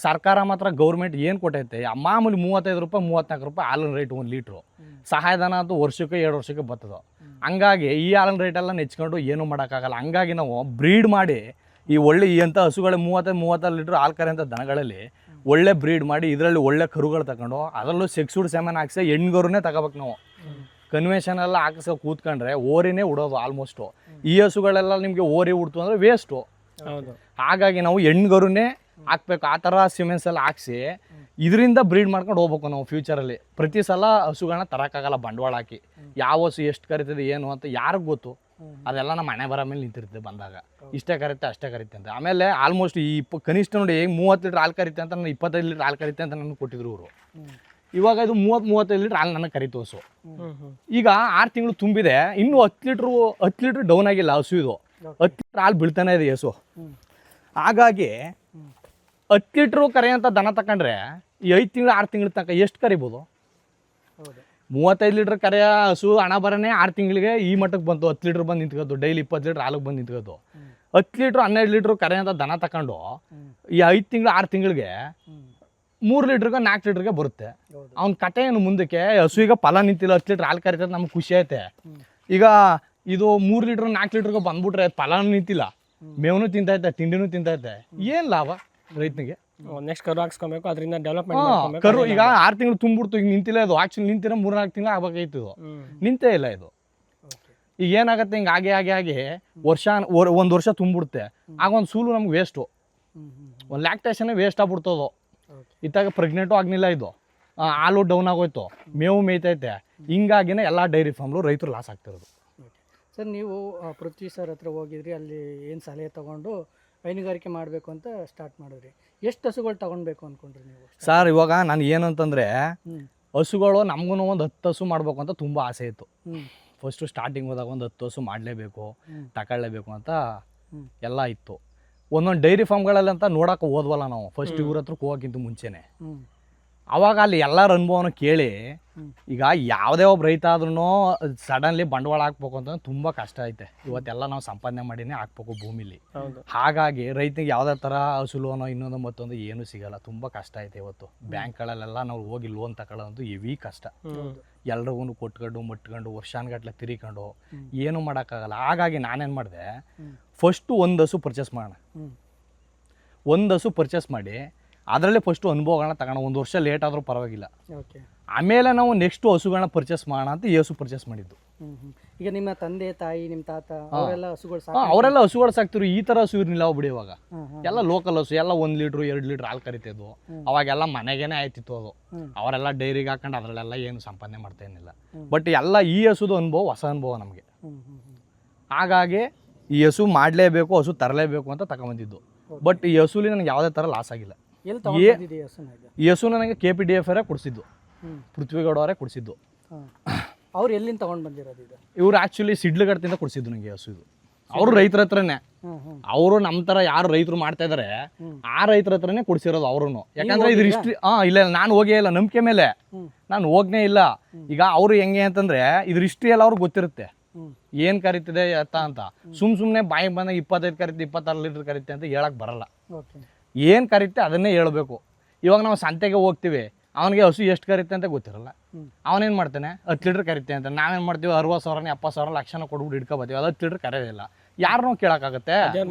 ಸರ್ಕಾರ ಮಾತ್ರ ಗೌರ್ಮೆಂಟ್ ಏನ್ ಕೊಟ್ಟೈತೆ, ಮಾಮೂಲಿ 35 ರೂಪಾಯಿ 34 ರೂಪಾಯಿ ಹಾಲಿನ ರೇಟ್ 1 ಲೀಟ್ರು. ಸಹಾಯಧನ ಅಂತೂ ವರ್ಷಕ್ಕೆ 2 ವರ್ಷಕ್ಕೆ ಬರ್ತದ. ಹಂಗಾಗಿ ಈ ಹಾಲಿನ ರೇಟ್ ಎಲ್ಲ ನೆಚ್ಕೊಂಡು ಏನು ಮಾಡೋಕ್ಕಾಗಲ್ಲ. ಹಂಗಾಗಿ ನಾವು ಬ್ರೀಡ್ ಮಾಡಿ ಈ ಒಳ್ಳೆ ಅಂತ ಹಸುಗಳ 35 ಲೀಟರ್ ಹಾಲು ಕರೆಯಂಥ ದನಗಳಲ್ಲಿ ಒಳ್ಳೆ ಬ್ರೀಡ್ ಮಾಡಿ ಇದರಲ್ಲಿ ಒಳ್ಳೆ ಕರುಗಳು ತಗೊಂಡು ಅದರಲ್ಲೂ ಸೆಕ್ಸೂಡ್ ಸೆಮೆನ್ ಹಾಕ್ಸಿ ಹೆಣ್ಗರುನೇ ತಗೋಬೇಕು ನಾವು. ಕನ್ವೆನ್ಷನ್ ಎಲ್ಲ ಹಾಕಿಸೋ ಕೂತ್ಕೊಂಡ್ರೆ ಓರಿನೇ ಉಡೋದು ಆಲ್ಮೋಸ್ಟು. ಈ ಹಸುಗಳೆಲ್ಲ ನಿಮಗೆ ಓರಿ ಉಡ್ತು ಅಂದರೆ ವೇಸ್ಟು. ಹಾಗಾಗಿ ನಾವು ಹೆಣ್ಗರುನೇ ಹಾಕ್ಬೇಕು. ಆ ಥರ ಸಿಮೆನ್ಸ್ ಎಲ್ಲ ಹಾಕ್ಸಿ ಇದರಿಂದ ಬ್ರೀಡ್ ಮಾಡ್ಕೊಂಡು ಹೋಗ್ಬೇಕು ನಾವು ಫ್ಯೂಚರಲ್ಲಿ. ಪ್ರತಿ ಸಲ ಹಸುಗಳನ್ನ ತರೋಕ್ಕಾಗಲ್ಲ ಬಂಡವಾಳ ಹಾಕಿ. ಯಾವ ಹಸು ಎಷ್ಟು ಕರಿತದೆ ಏನು ಅಂತ ಯಾರಿಗೆ ಗೊತ್ತು? ಅದೆಲ್ಲ ನಮ್ಮ ಮನೆ ಬರೋ ಮೇಲೆ ನಿಂತಿರುತ್ತೆ. ಬಂದಾಗ ಇಷ್ಟೇ ಕರಿತೆ ಅಷ್ಟೇ ಕರಿತೆ ಅಂತ. ಆಮೇಲೆ ಆಲ್ಮೋಸ್ಟ್ ಈ ಕನಿಷ್ಠ ನೋಡಿ 30 ಲೀಟರ್ ಹಾಲು ಕರಿತೆ ಅಂತ, ನಾನು 25 ಲೀಟರ್ ಹಾಲು ಕರಿತೆ ಅಂತ ನನಗೆ ಕೊಟ್ಟಿದ್ರು ಅವರು. ಇವಾಗ ಇದು 30-35 ಲೀಟರ್ ಹಾಲು ನನಗೆ ಕರಿತು ಹಸು. ಈಗ 6 ತಿಂಗಳು ತುಂಬಿದೆ, ಇನ್ನೂ 10 ಲೀಟ್ರ್ ಡೌನ್ ಆಗಿಲ್ಲ ಹಸು. ಇದು 10 ಲೀಟ್ರ್ ಹಾಲು ಬೀಳ್ತಾನೆ ಇದೆ ಹಸು. ಹಾಗಾಗಿ 10 ಲೀಟ್ರು ಕರೆಯೋಂಥ ದನ ತಗೊಂಡ್ರೆ ಈ 5 ತಿಂಗಳು 6 ತಿಂಗಳ ತನಕ ಎಷ್ಟು ಕರಿಬೋದು? 35 ಲೀಟ್ರ್ ಕರೆಯ ಹಸು ಹಣ ಬರನೇ 6 ತಿಂಗಳಿಗೆ ಈ ಮಟ್ಟಕ್ಕೆ ಬಂತು. 10 ಲೀಟ್ರ್ ಬಂದು ನಿಂತ್ಕೋದು, ಡೈಲಿ 20 ಲೀಟ್ರ್ ಹಾಲಿಗೆ ಬಂದು ನಿಂತ್ಕೋದು. 10 ಲೀಟ್ರ್ 12 ಲೀಟ್ರ್ ಕರೆಯೋಂಥ ದನ ತಗೊಂಡು ಈ 5 ತಿಂಗಳು 6 ತಿಂಗಳಿಗೆ 3 ಲೀಟ್ರಿಗೆ 4 ಲೀಟ್ರಿಗೆ ಬರುತ್ತೆ. ಅವ್ನ ಕತೆ ಏನು ಮುಂದಕ್ಕೆ? ಹಸು ಈಗ ಫಲ ನಿಂತಿಲ್ಲ, 10 ಲೀಟ್ರ್ ಹಾಲು ಕರಿತದೆ, ನಮ್ಗೆ ಖುಷಿ ಐತೆ. ಈಗ ಇದು 3 ಲೀಟ್ರ್ 4 ಲೀಟ್ರಿಗೆ ಬಂದ್ಬಿಟ್ರೆ ಫಲ ನಿಂತಿಲ್ಲ, ಮೇವನು ತಿಂತೈತೆ, ತಿಂಡಿನೂ ತಿಂತೈತೆ, ಏನು ಲಾಭ ರೈತನಿಗೆ? ನೆಕ್ಸ್ಟ್ ಕರು ಹಾಕ್ಸ್ಕೊಬೇಕು, ಅದರಿಂದ ಡೆವಲಪ್ಮೆಂಟ್ ಕರು ಈಗ 6 ತಿಂಗಳು ತುಂಬಿಡ್ತು. ಈಗ ನಿಂತಿಲ್ಲ ಇದು. ಆಕ್ಚುಲಿ ನಿಂತಿರೋ 3-4 ತಿಂಗಳು ಆಗ್ಬೇಕಾಗಿತ್ತು. ಇದು ನಿಂತೇ ಇಲ್ಲ. ಇದು ಈಗ ಏನಾಗುತ್ತೆ, ಹಿಂಗೆ ಹಾಗೆ ಒಂದು ವರ್ಷ ತುಂಬಿಡುತ್ತೆ. ಆಗ ಒಂದು ಸೂಲು ನಮ್ಗೆ ವೇಸ್ಟು, ಒಂದು ಲ್ಯಾಕ್ಟೇಷನ್ ವೇಸ್ಟ್ ಆಗ್ಬಿಡ್ತದು. ಇತ್ತಾಗ ಪ್ರೆಗ್ನೆಂಟು ಆಗಲಿಲ್ಲ, ಇದು ಹಾಲು ಡೌನ್ ಆಗೋಯ್ತು, ಮೇವು ಮೇಯ್ತೈತೆ. ಹಿಂಗಾಗಿನೇ ಎಲ್ಲ ಡೈರಿ ಫಾರ್ಮ್ಲು ರೈತರು ಲಾಸ್ ಆಗ್ತಿರೋದು. ಸರ್, ನೀವು ಪೃಥ್ವಿ ಸರ್ ಹತ್ರ ಹೋಗಿದ್ರಿ, ಅಲ್ಲಿ ಏನು ಸಲಹೆ ತೊಗೊಂಡು ಹೈನುಗಾರಿಕೆ ಮಾಡಬೇಕು ಅಂತ ಸ್ಟಾರ್ಟ್ ಮಾಡಿದ್ರಿ. ಎಷ್ಟು ಹಸುಗಳು ತಗೊಳ್ಬೇಕು ಅಂದ್ಕೊಂಡ್ರಿ ನೀವು? ಸರ್, ಇವಾಗ ನಾನು ಏನಂತಂದರೆ, ಹಸುಗಳು ನಮಗೂ ಒಂದು 10 ಹಸು ಮಾಡಬೇಕು ಅಂತ ತುಂಬ ಆಸೆ ಇತ್ತು. ಫಸ್ಟು ಸ್ಟಾರ್ಟಿಂಗ್ ಹೋದಾಗ ಒಂದು 10 ಹಸು ಮಾಡಲೇಬೇಕು, ತಗೊಳ್ಳೇಬೇಕು ಅಂತ ಎಲ್ಲ ಇತ್ತು. ಒಂದೊಂದು ಡೈರಿ ಫಾರ್ಮ್ಗಳಲ್ಲಂತ ನೋಡೋಕೆ ಹೋದ್ವಲ್ಲ ನಾವು ಫಸ್ಟ್ ಇವ್ರ ಹತ್ರಕ್ಕೆ ಹೋಗೋಕ್ಕಿಂತ ಮುಂಚೆನೆ. ಅವಾಗ ಅಲ್ಲಿ ಎಲ್ಲರ ಅನುಭವನ ಕೇಳಿ, ಈಗ ಯಾವುದೇ ಒಬ್ಬ ರೈತ ಆದ್ರೂ ಸಡನ್ಲಿ ಬಂಡವಾಳ ಹಾಕ್ಬೇಕು ಅಂತಂದ್ರೆ ತುಂಬ ಕಷ್ಟ ಐತೆ. ಇವತ್ತೆಲ್ಲ ನಾವು ಸಂಪಾದನೆ ಮಾಡಿನೇ ಹಾಕ್ಬೇಕು ಭೂಮಿಲಿ. ಹಾಗಾಗಿ ರೈತನಿಗೆ ಯಾವುದೇ ಥರ ಹಸು ಲೋನೋ ಇನ್ನೊಂದು ಮತ್ತೊಂದು ಏನೂ ಸಿಗಲ್ಲ, ತುಂಬ ಕಷ್ಟ ಐತೆ ಇವತ್ತು. ಬ್ಯಾಂಕ್ಗಳಲ್ಲೆಲ್ಲ ನಾವು ಹೋಗಿ ಲೋನ್ ತಗೊಳ್ಳೋದಂತೂ ಹೆವಿ ಕಷ್ಟ. ಎಲ್ರಿಗೂ ಕೊಟ್ಕೊಂಡು ಮಟ್ಕೊಂಡು ವರ್ಷಾನ್ಗಟ್ಲೆ ತಿರ್ಕೊಂಡು ಏನೂ ಮಾಡೋಕ್ಕಾಗಲ್ಲ. ಹಾಗಾಗಿ ನಾನೇನು ಮಾಡಿದೆ, ಫಸ್ಟು ಒಂದು ಹಸು ಪರ್ಚೇಸ್ ಮಾಡೋಣ. ಒಂದು ಹಸು ಪರ್ಚೇಸ್ ಮಾಡಿ ಅದರಲ್ಲೇ ಫಸ್ಟು ಅನುಭವಗಳನ್ನ ತಗೋಣ. 1 ವರ್ಷ ಲೇಟ್ ಆದರೂ ಪರವಾಗಿಲ್ಲ. ಆಮೇಲೆ ನಾವು ನೆಕ್ಸ್ಟ್ ಹಸುಗಳನ್ನ ಪರ್ಚೇಸ್ ಮಾಡೋಣ ಅಂತ ಈ ಹಸು ಪರ್ಚೇಸ್ ಮಾಡಿದ್ದು. ಈಗ ನಿಮ್ಮ ತಂದೆ ತಾಯಿ ನಿಮ್ಮ ತಾತ ಅವರೆಲ್ಲ ಹಸುಗಳು ಅವರೆಲ್ಲ ಹಸುಗಳು ಸಾಕ್ತಿರು, ಈ ಥರ ಹಸು ಇರಲಿಲ್ಲ ಬಿಡಿ. ಇವಾಗ ಎಲ್ಲ ಲೋಕಲ್ ಹಸು, ಎಲ್ಲ 1 ಲೀಟ್ರು 2 ಲೀಟ್ರ್ ಹಾಲು ಕರಿತಿದ್ವು. ಅವಾಗೆಲ್ಲ ಮನೆಗೇನೆ ಆಯ್ತಿತ್ತು ಅದು. ಅವರೆಲ್ಲ ಡೈರಿಗೆ ಹಾಕೊಂಡು ಅದರಲ್ಲೆಲ್ಲ ಏನು ಸಂಪಾದನೆ ಮಾಡ್ತಾ ಏನಿಲ್ಲ. ಬಟ್ ಎಲ್ಲ ಈ ಹಸುದು ಅನುಭವ ಹೊಸ ಅನುಭವ ನಮಗೆ. ಹಾಗಾಗಿ ಈ ಹಸು ಮಾಡಲೇಬೇಕು, ಹಸು ತರಲೇಬೇಕು ಅಂತ ತಗೊಂಬಂದಿದ್ದು. ಬಟ್ ಈ ಹಸುಲಿ ನನಗೆ ಯಾವುದೇ ಥರ ಲಾಸ್ ಆಗಿಲ್ಲ. ಈ ಹಸು ನನಗೆ KPDF ಅವರೇ ಕೊಡಿಸಿದ್ದು, ಪೃಥ್ವಿಗೌಡ ಅವರೇ ಕೊಡಿಸಿದ್ದು. ಅವ್ರು ಎಲ್ಲಿಂದ ತಗೊಂಡು ಬಂದಿರೋದು ಇದು? ಇವ್ರು ಆ್ಯಕ್ಚುಲಿ ಸಿಡ್ಲಘಟ್ಟದಿಂದ ಕೊಡಿಸಿದ್ದು ನನಗೆ ಹಸು ಇದು. ಅವರು ರೈತರ ಹತ್ರನೇ, ಅವರು ನಮ್ಮ ಥರ ಯಾರು ರೈತರು ಮಾಡ್ತಾ ಇದ್ದಾರೆ ಆ ರೈತರ ಹತ್ರನೇ ಕೊಡಿಸಿರೋದು ಅವರು. ಯಾಕಂದ್ರೆ ಇದ್ರ ಹಿಸ್ಟ್ರಿ ಇಲ್ಲ, ನಾನು ಹೋಗೇ ಇಲ್ಲ ನಂಬಿಕೆ ಮೇಲೆ, ನಾನು ಹೋಗ್ನೇ ಇಲ್ಲ. ಈಗ ಅವರು ಹೆಂಗೆ ಅಂತಂದ್ರೆ ಇದ್ರ ಹಿಸ್ಟ್ರಿ ಎಲ್ಲ ಅವ್ರಿಗೆ ಗೊತ್ತಿರುತ್ತೆ, ಏನು ಕರಿತಿದೆ ಅಂತ. ಸುಮ್ಮನೆ ಬಾಯಿಗೆ ಬಂದಾಗ 25 ಕರಿತೆ 26 ಲೀಟ್ರ್ ಕರಿತೆ ಅಂತ ಹೇಳಕ್ ಬರಲ್ಲ. ಏನು ಕರಿತೆ ಅದನ್ನೇ ಹೇಳ್ಬೇಕು. ಇವಾಗ ನಾವು ಸಂತೆಗೆ ಹೋಗ್ತೀವಿ, ಅವನಿಗೆ ಹಸು ಎಷ್ಟು ಕರಿತೆ ಅಂತ ಗೊತ್ತಿರಲ್ಲ. ಅವನೇನು ಮಾಡ್ತಾನೆ 10 ಲೀಟ್ರ್ ಕರಿತೆ ಅಂತ. ನಾವೇನು ಮಾಡ್ತೀವಿ 60,000 70,000 ಲಕ್ಷನ ಕೊಡ್ಬಿಟ್ಟು ಹಿಡ್ಕೊಬತ್ತೀವಿ. ಅದು 10 ಲೀಟ್ರ್ ಕರೆಯೋದಿಲ್ಲ. ಯಾರನ್ನೂ ಕೇಳೋಕ್ಕಾಗತ್ತೆ?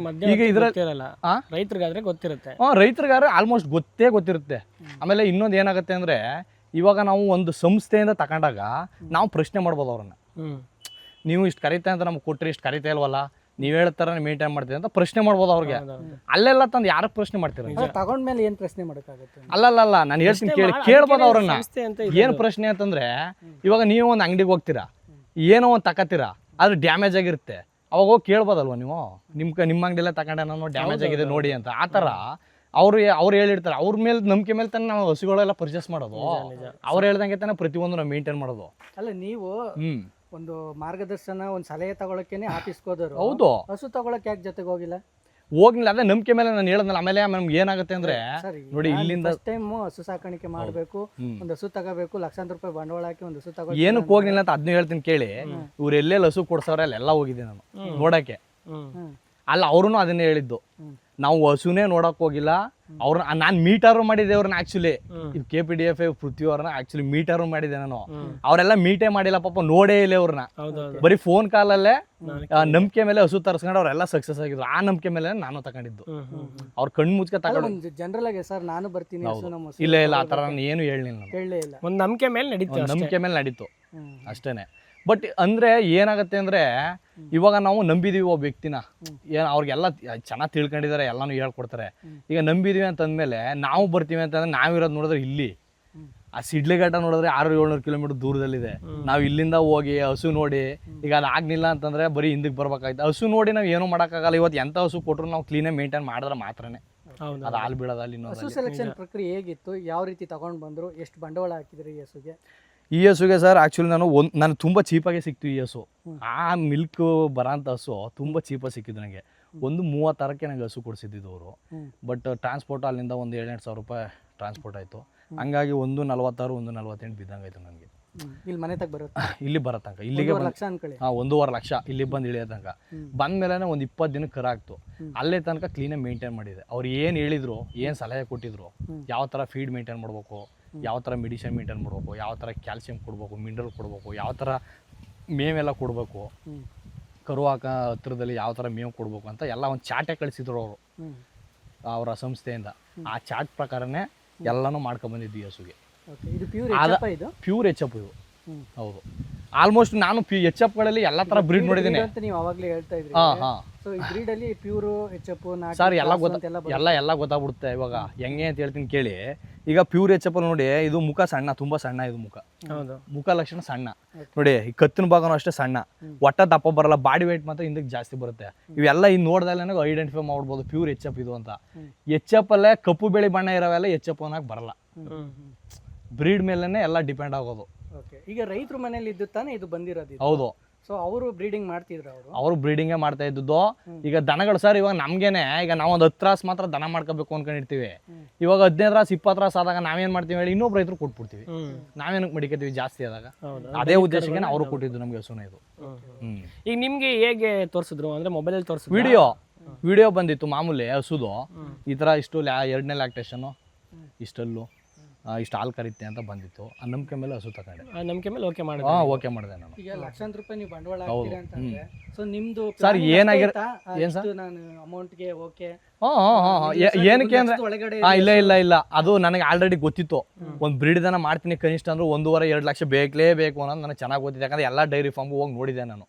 ಈಗ ಇದ್ರಲ್ಲಿ ರೈತರಿಗಾದ್ರೆ ಗೊತ್ತಿರುತ್ತೆ. ರೈತರಿಗಾದ್ರೆ ಆಲ್ಮೋಸ್ಟ್ ಗೊತ್ತಿರುತ್ತೆ. ಆಮೇಲೆ ಇನ್ನೊಂದು ಏನಾಗುತ್ತೆ ಅಂದರೆ, ಇವಾಗ ನಾವು ಒಂದು ಸಂಸ್ಥೆಯಿಂದ ತಗೊಂಡಾಗ ನಾವು ಪ್ರಶ್ನೆ ಮಾಡ್ಬೋದು ಅವ್ರನ್ನ. ನೀವು ಇಷ್ಟು ಕರಿತೆ ಅಂತ ನಮ್ಗೆ ಕೊಟ್ಟರೆ ಇಷ್ಟು ಕರಿತಾ ಇಲ್ವಲ್ಲ, ನೀವು ಹೇಳ್ತಾರ ಮೇಂಟೈನ್ ಮಾಡ್ತೀವಿ ಅಂತ ಪ್ರಶ್ನೆ ಮಾಡ್ಬೋದು ಅವ್ರಿಗೆ. ಅಲ್ಲೆಲ್ಲ ತಂದು ಯಾರಿಗೆ ಪ್ರಶ್ನೆ ಮಾಡ್ತೀರ? ತಗೊಂಡ್ಮೇಲೆ ಏನು ಪ್ರಶ್ನೆ ಮಾಡೋಕ್ಕಾಗುತ್ತೆ? ಅಲ್ಲ ನಾನು ಹೇಳ್ತೀನಿ ಕೇಳ್ಬೋದು ಅವ್ರನ್ನ. ಏನು ಪ್ರಶ್ನೆ ಅಂತಂದ್ರೆ, ಇವಾಗ ನೀವು ಒಂದು ಅಂಗಡಿಗೆ ಹೋಗ್ತೀರಾ, ಏನೋ ಒಂದು ತಗೋತೀರಾ, ಅದು ಡ್ಯಾಮೇಜ್ ಆಗಿರುತ್ತೆ. ಅವಾಗ ಹೋಗಿ ಕೇಳ್ಬೋದಲ್ವ ನೀವು, ನಿಮ್ಮ ಅಂಗಡಿಯಲ್ಲೇ ತಗೊಂಡೆ ನಾನು ಡ್ಯಾಮೇಜ್ ಆಗಿದೆ ನೋಡಿ ಅಂತ. ಆ ಥರ ಅವ್ರು ಹೇಳಿರ್ತಾರೆ. ಅವ್ರ ಮೇಲೆ ನಂಬಿಕೆ ಮೇಲೆ ತಾನೇ ನಾವು ಹಸುಗಳೆಲ್ಲ ಪರ್ಚೇಸ್ ಮಾಡೋದು. ಅವ್ರು ಹೇಳ್ದಂಗೆ ತಾನೇ ಪ್ರತಿಯೊಂದು ನಾವು ಮೇಂಟೈನ್ ಮಾಡೋದು. ಅಲ್ಲ, ನೀವು ಒಂದು ಮಾರ್ಗದರ್ಶನ, ಒಂದು ಸಲಹೆ ತಗೊಳಕ್ಕೇನೆ ಆಫೀಸ್ಗೆ ಹೋದರು. ಹೌದು, ಹಸು ತಗೊಳಕ್ ಯಾಕೆ ಜೊತೆಗೆ ಹೋಗಿಲ್ಲ? ಹೋಗ್ಲಿಲ್ಲ. ಅದೇ ನಂಬಿಕೆ ಮೇಲೆ ನಾನು ಹೇಳಿದ್ನಲ್ಲ. ಆಮೇಲೆ ನಮ್ಗೆ ಏನಾಗುತ್ತೆ ಅಂದ್ರೆ, ನೋಡಿ ಇಲ್ಲಿಂದ ಟೈಮ್ ಹಸು ಸಾಕಾಣಿಕೆ ಮಾಡಬೇಕು, ಒಂದು ಹಸು ತಗೋಬೇಕು, ಲಕ್ಷಾಂತರ ರೂಪಾಯಿ ಬಂಡವಾಳ ಹಾಕಿ ಒಂದು ಹಸು ತಗೋ. ಏನಕ್ಕೆ ಹೋಗ್ಲಿಲ್ಲ ಅಂತ ಅದನ್ನ ಹೇಳ್ತೀನಿ ಕೇಳಿ. ಇವ್ರು ಎಲ್ಲೆಲ್ಲಿ ಹಸು ಕೊಡ್ಸವ್ರೆ ಅಲ್ಲೆಲ್ಲ ಹೋಗಿದ್ದೆ ನಾನು ನೋಡಕ್ಕೆ. ಅಲ್ಲ, ಅವ್ರು ಅದನ್ನೇ ಹೇಳಿದ್ದು, ನಾವು ಹಸುನೇ ನೋಡಕ್ ಹೋಗಿಲ್ಲ. ಅವ್ರನ್ನ ನಾನು ಮೀಟಾರು ಮಾಡಿದ್ದೆ ಅವ್ರನ್ನ. ಆಕ್ಚುಲಿ ಇದು KPDF ಪೃಥ್ವಿ ಅವ್ರನ್ನ ಆಕ್ಚುಲಿ ಮೀಟಾರು ಮಾಡಿದ್ದೆ ನಾನು. ಅವರೆಲ್ಲ ಮೀಟೇ ಮಾಡಿಲ್ಲ ಪಾಪ, ನೋಡೇ ಇಲ್ಲ ಅವ್ರನ್ನ. ಬರೀ ಫೋನ್ ಕಾಲಲ್ಲೇ ನಂಬಿಕೆ ಮೇಲೆ ಹಸು ತರಿಸ್ಕೊಂಡು ಅವರೆಲ್ಲ ಸಕ್ಸಸ್ ಆಗಿದ್ರು. ಆ ನಂಬಿಕೆ ಮೇಲೆ ನಾನು ತಗೊಂಡಿದ್ದು. ಅವ್ರ ಕಣ್ಣು ಮುಚ್ಕ ತಗೊಂಡು ಜನರಲ್ ಆಗಿ ಸರ್ ನಾನು ಬರ್ತೀನಿ, ಇಲ್ಲ ಆ ತರ ನಾನು ಏನು ಹೇಳಿಲ್ಲ. ಒಂದು ನಂಬಿಕೆ ಮೇಲೆ ನಡೀತು ಅಷ್ಟೇನೆ. ಬಟ್ ಅಂದ್ರೆ ಏನಾಗತ್ತೆ ಅಂದ್ರೆ, ಇವಾಗ ನಾವು ನಂಬಿದೀವಿ ಒಬ್ಬ ವ್ಯಕ್ತಿನ, ಅವ್ರಿಗೆಲ್ಲ ಚೆನ್ನಾಗಿ ತಿಳ್ಕೊಂಡಿದ್ದಾರೆ, ಎಲ್ಲಾನು ಹೇಳ್ಕೊಡ್ತಾರೆ. ಈಗ ನಂಬಿದೀವಿ ಅಂತಂದ್ಮೇಲೆ ನಾವು ಬರ್ತೀವಿ ಅಂತಂದ್ರೆ, ನಾವಿರೋದು ನೋಡಿದ್ರೆ ಇಲ್ಲಿ ಆ ಸಿಡ್ಲಿಘಟ್ಟ ನೋಡಿದ್ರೆ 600-700 ಕಿಲೋಮೀಟರ್ ದೂರದಲ್ಲಿದೆ. ನಾವು ಇಲ್ಲಿಂದ ಹೋಗಿ ಹಸು ನೋಡಿ, ಈಗ ಅದು ಆಗ್ಲಿಲ್ಲ ಅಂತಂದ್ರೆ ಬರೀ ಹಿಂದಕ್ಕೆ ಬರ್ಬೇಕಾಯ್ತು. ಹಸು ನೋಡಿ ನಾವು ಏನೂ ಮಾಡೋಕ್ಕಾಗಲ್ಲ. ಇವತ್ತು ಎಂಥ ಹಸು ಕೊಟ್ಟರು ನಾವು ಕ್ಲೀನಾಗಿ ಮೇಂಟೈನ್ ಮಾಡಿದ್ರೆ ಮಾತ್ರನೇ ಅದು ಹಾಲು ಬೀಳೋದಲ್ಲಿ. ಹಸು ಸೆಲೆಕ್ಷನ್ ಪ್ರಕ್ರಿಯೆ ಹೇಗಿತ್ತು? ಯಾವ ರೀತಿ ತಗೊಂಡು ಬಂದ್ರು? ಎಷ್ಟು ಬಂಡವಾಳ ಹಾಕಿದ್ರಿ ಈ ಹಸುಗೆ? ಈ ಹಸುಗೆ ಸರ್ ಆ್ಯಕ್ಚುಲಿ ನಾನು ತುಂಬ ಚೀಪಾಗೆ ಸಿಕ್ತು ಈ ಹಸು. ಆ ಮಿಲ್ಕ್ ಬರೋಂಥ ಹಸು ತುಂಬ ಚೀಪಾಗಿ ಸಿಕ್ಕಿದ್ದು ನನಗೆ. ಒಂದು 36ಕ್ಕೆ ನನಗೆ ಹಸು ಕೊಡಿಸಿದ್ದು ಅವರು. ಬಟ್ ಟ್ರಾನ್ಸ್ಪೋರ್ಟ್ ಅಲ್ಲಿಂದ ಒಂದು 700-800 ರೂಪಾಯಿ ಟ್ರಾನ್ಸ್ಪೋರ್ಟ್ ಆಯಿತು. ಹಂಗಾಗಿ 146 148 ಬಿದ್ದಂಗಾಯ್ತು ನನಗೆ. ಇಲ್ಲಿ ಮನೆ ತನಕ ಬರುತ್ತೆ, ಇಲ್ಲಿ ಬರೋ ತನಕ, ಇಲ್ಲಿಗೆ 1.5 ಲಕ್ಷ ಇಲ್ಲಿ ಬಂದು ಇಳಿಯೋ ತನಕ. ಬಂದಮೇಲೆ ಒಂದು 20 ದಿನಕ್ಕೆ ಕರ ಆಗ್ತು. ಅಲ್ಲೇ ತನಕ ಕ್ಲೀನಾಗಿ ಮೇಂಟೈನ್ ಮಾಡಿದೆ. ಅವ್ರು ಏನು ಹೇಳಿದ್ರು, ಏನು ಸಲಹೆ ಕೊಟ್ಟಿದ್ರು, ಯಾವ ಥರ ಫೀಡ್ ಮೇಂಟೈನ್ ಮಾಡಬೇಕು, ಯಾವ ಥರ ಮೆಡಿಸಿನ್ ಮೇಂಟೈನ್ ಮಾಡಬೇಕು, ಯಾವ ಥರ ಕ್ಯಾಲ್ಸಿಯಂ ಕೊಡಬೇಕು, ಮಿನರಲ್ ಕೊಡಬೇಕು, ಯಾವ ಥರ ಮೇವೆಲ್ಲ ಕೊಡಬೇಕು, ಕರು ಹತ್ರದಲ್ಲಿ ಯಾವ ಥರ ಮೇವು ಕೊಡಬೇಕು ಅಂತ ಎಲ್ಲ ಒಂದು ಚಾಟೆ ಕಳಿಸಿದ್ರು ಅವರು ಅವರ ಸಂಸ್ಥೆಯಿಂದ. ಆ ಚಾಟ್ ಪ್ರಕಾರನೇ ಎಲ್ಲನೂ ಮಾಡ್ಕೊಂಡ್ಬಂದಿದ್ದು ಈ ಹಸುಗೆ. ಪ್ಯೂರ್ ಎಚ್ ಎಫ್ ಇದು. ಹೌದು, ಆಲ್ಮೋಸ್ಟ್ ನಾನು HF ಗಳಲ್ಲಿ ಎಲ್ಲ ತರ ಬ್ರೀಡ್ ನೋಡಿದ್ದೀನಿ. ನೀವು ಅವಾಗಲೇ ಹೇಳ್ತಾ ಇದ್ರಿ. ಸೊ ಈ ಬ್ರೀಡ್ ಅಲ್ಲಿ ಪ್ಯೂರ್ HF ಸರ್ ಎಲ್ಲ ಗೊತ್ತಾಗ್ಬಿಡುತ್ತೆ. ಇವಾಗ ಹೆಂಗೆ ಅಂತ ಹೇಳ್ತೀನಿ ಕೇಳಿ. ಈಗ ಪ್ಯೂರ್ HF ನೋಡಿ, ಇದು ಮುಖ ಸಣ್ಣ, ತುಂಬಾ ಸಣ್ಣ ಇದು ಮುಖ ಲಕ್ಷಣ ಸಣ್ಣ ನೋಡಿ. ಈ ಕತ್ತಿನ ಭಾಗನೂ ಅಷ್ಟೇ ಸಣ್ಣ, ಒಟ್ಟ ದಪ್ಪ ಬರಲ್ಲ. ಬಾಡಿ weight ಮಾತ್ರ ಹಿಂದಕ್ಕೆ ಜಾಸ್ತಿ ಬರುತ್ತೆ. ಇವೆಲ್ಲ ಇನ್ನು ನೋಡ್ದಲ್ಲ ನನಗೆ ಐಡೆಂಟಿಫೈ ಮಾಡ್ಬೋದು ಪ್ಯೂರ್ HF ಇದು ಅಂತ. HF ಅಲ್ಲೇ ಕಪ್ಪು ಬಿಳಿ ಬಣ್ಣ ಇರೋವೆಲ್ಲ HF ಅನ್ನೋಕೆ ಬರಲ್ಲ. ಬ್ರೀಡ್ ಮೇಲೆನೆ ಎಲ್ಲ ಡಿಪೆಂಡ್ ಆಗೋದು. ಈಗ ರೈತರ ಮನೇಲಿ ಇದ್ದು ತಾನೇ ಇದು ಬಂದಿರೋದು? ಹೌದು. ಸೊ ಅವರು ಬ್ರೀಡಿಂಗ್ ಮಾಡ್ತಿದ್ರು, ಅವರು ಬ್ರೀಡಿಂಗೇ ಮಾಡ್ತಾ ಇದ್ದದ್ದು. ಈಗ ದನಗಳು ಸರ್, ಇವಾಗ ನಮ್ಗೇನೆ, ಈಗ ನಾವು ಒಂದು 10 ರಾಸ್ ಮಾತ್ರ ದನ ಮಾಡ್ಕೋಬೇಕು ಅನ್ಕೊಂಡಿರ್ತೀವಿ. ಇವಾಗ 15 ರಾಸ್ 20 ರಾಸ್ ಆದಾಗ ನಾವೇನ್ ಮಾಡ್ತೀವಿ ಹೇಳಿ, ಇನ್ನೊಬ್ಬ ರೈತರು ಕೊಟ್ಬಿಡ್ತೀವಿ. ನಾವೇನಕ್ಕೆ ಮಡಿಕತೀವಿ ಜಾಸ್ತಿ ಆದಾಗ? ಅದೇ ಉದ್ದೇಶಕ್ಕೆ ಅವರು ಕೊಟ್ಟಿದ್ದು ನಮ್ಗೆ ಹಸುನ ಇದು. ಈಗ ನಿಮ್ಗೆ ಹೇಗೆ ತೋರಿಸಿದ್ರು ಅಂದ್ರೆ ಮೊಬೈಲ್ ತೋರಿಸಿದ್ರು? ವಿಡಿಯೋ ಬಂದಿತ್ತು ಮಾಮೂಲಿ ಹಸುದು. ಈ ತರ ಇಷ್ಟು 2ನೇ ಲ್ಯಾಕ್ಟೇಷನ್, ಇಷ್ಟಲ್ಲೂ ಇಷ್ಟು ಹಾಲು ಕರೀತೆ ಅಂತ ಬಂದಿತ್ತು. ಆ ನಂಬಿಕೆ ಮೇಲೆ ಹಸು ತಗೊಂಡೆ. ಆ ನಂಬಿಕೆ ಮೇಲೆ ಓಕೆ ಮಾಡಿದೆ ನಾನು. ಈಗ ಲಕ್ಷಾಂತರ ರೂಪಾಯಿ ನೀವು ಬಂಡವಾಳ ಹಾಕ್ತೀರಾ ಅಂತಂದ್ರೆ, ಸೊ ನಿಮ್ದು ಸರ್ ಏನಾಗಿರುತ್ತೆ, ನಾನು ಅಮೌಂಟ್ಗೆ ಓಕೆ ಏನಕ್ಕೆ ಅಂದ್ರೆ ಒಳಗಡೆ ಇಲ್ಲ ಅದು ನನಗೆ ಆಲ್ರೆಡಿ ಗೊತ್ತಿತ್ತು. ಒಂದು ಬ್ರೀಡ್ ದನ ಮಾಡ್ತೀನಿ ಕನಿಷ್ಠ ಅಂದ್ರೆ 1.5-2 ಲಕ್ಷ ಬೇಕಲೇಬೇಕು ಅನ್ನೋದು ನನಗೆ ಚೆನ್ನಾಗಿ ಗೊತ್ತಿದೆ. ಯಾಕಂದ್ರೆ ಎಲ್ಲ ಡೈರಿ ಫಾರ್ಮ್ಗೂ ಹೋಗಿ ನೋಡಿದೆ ನಾನು.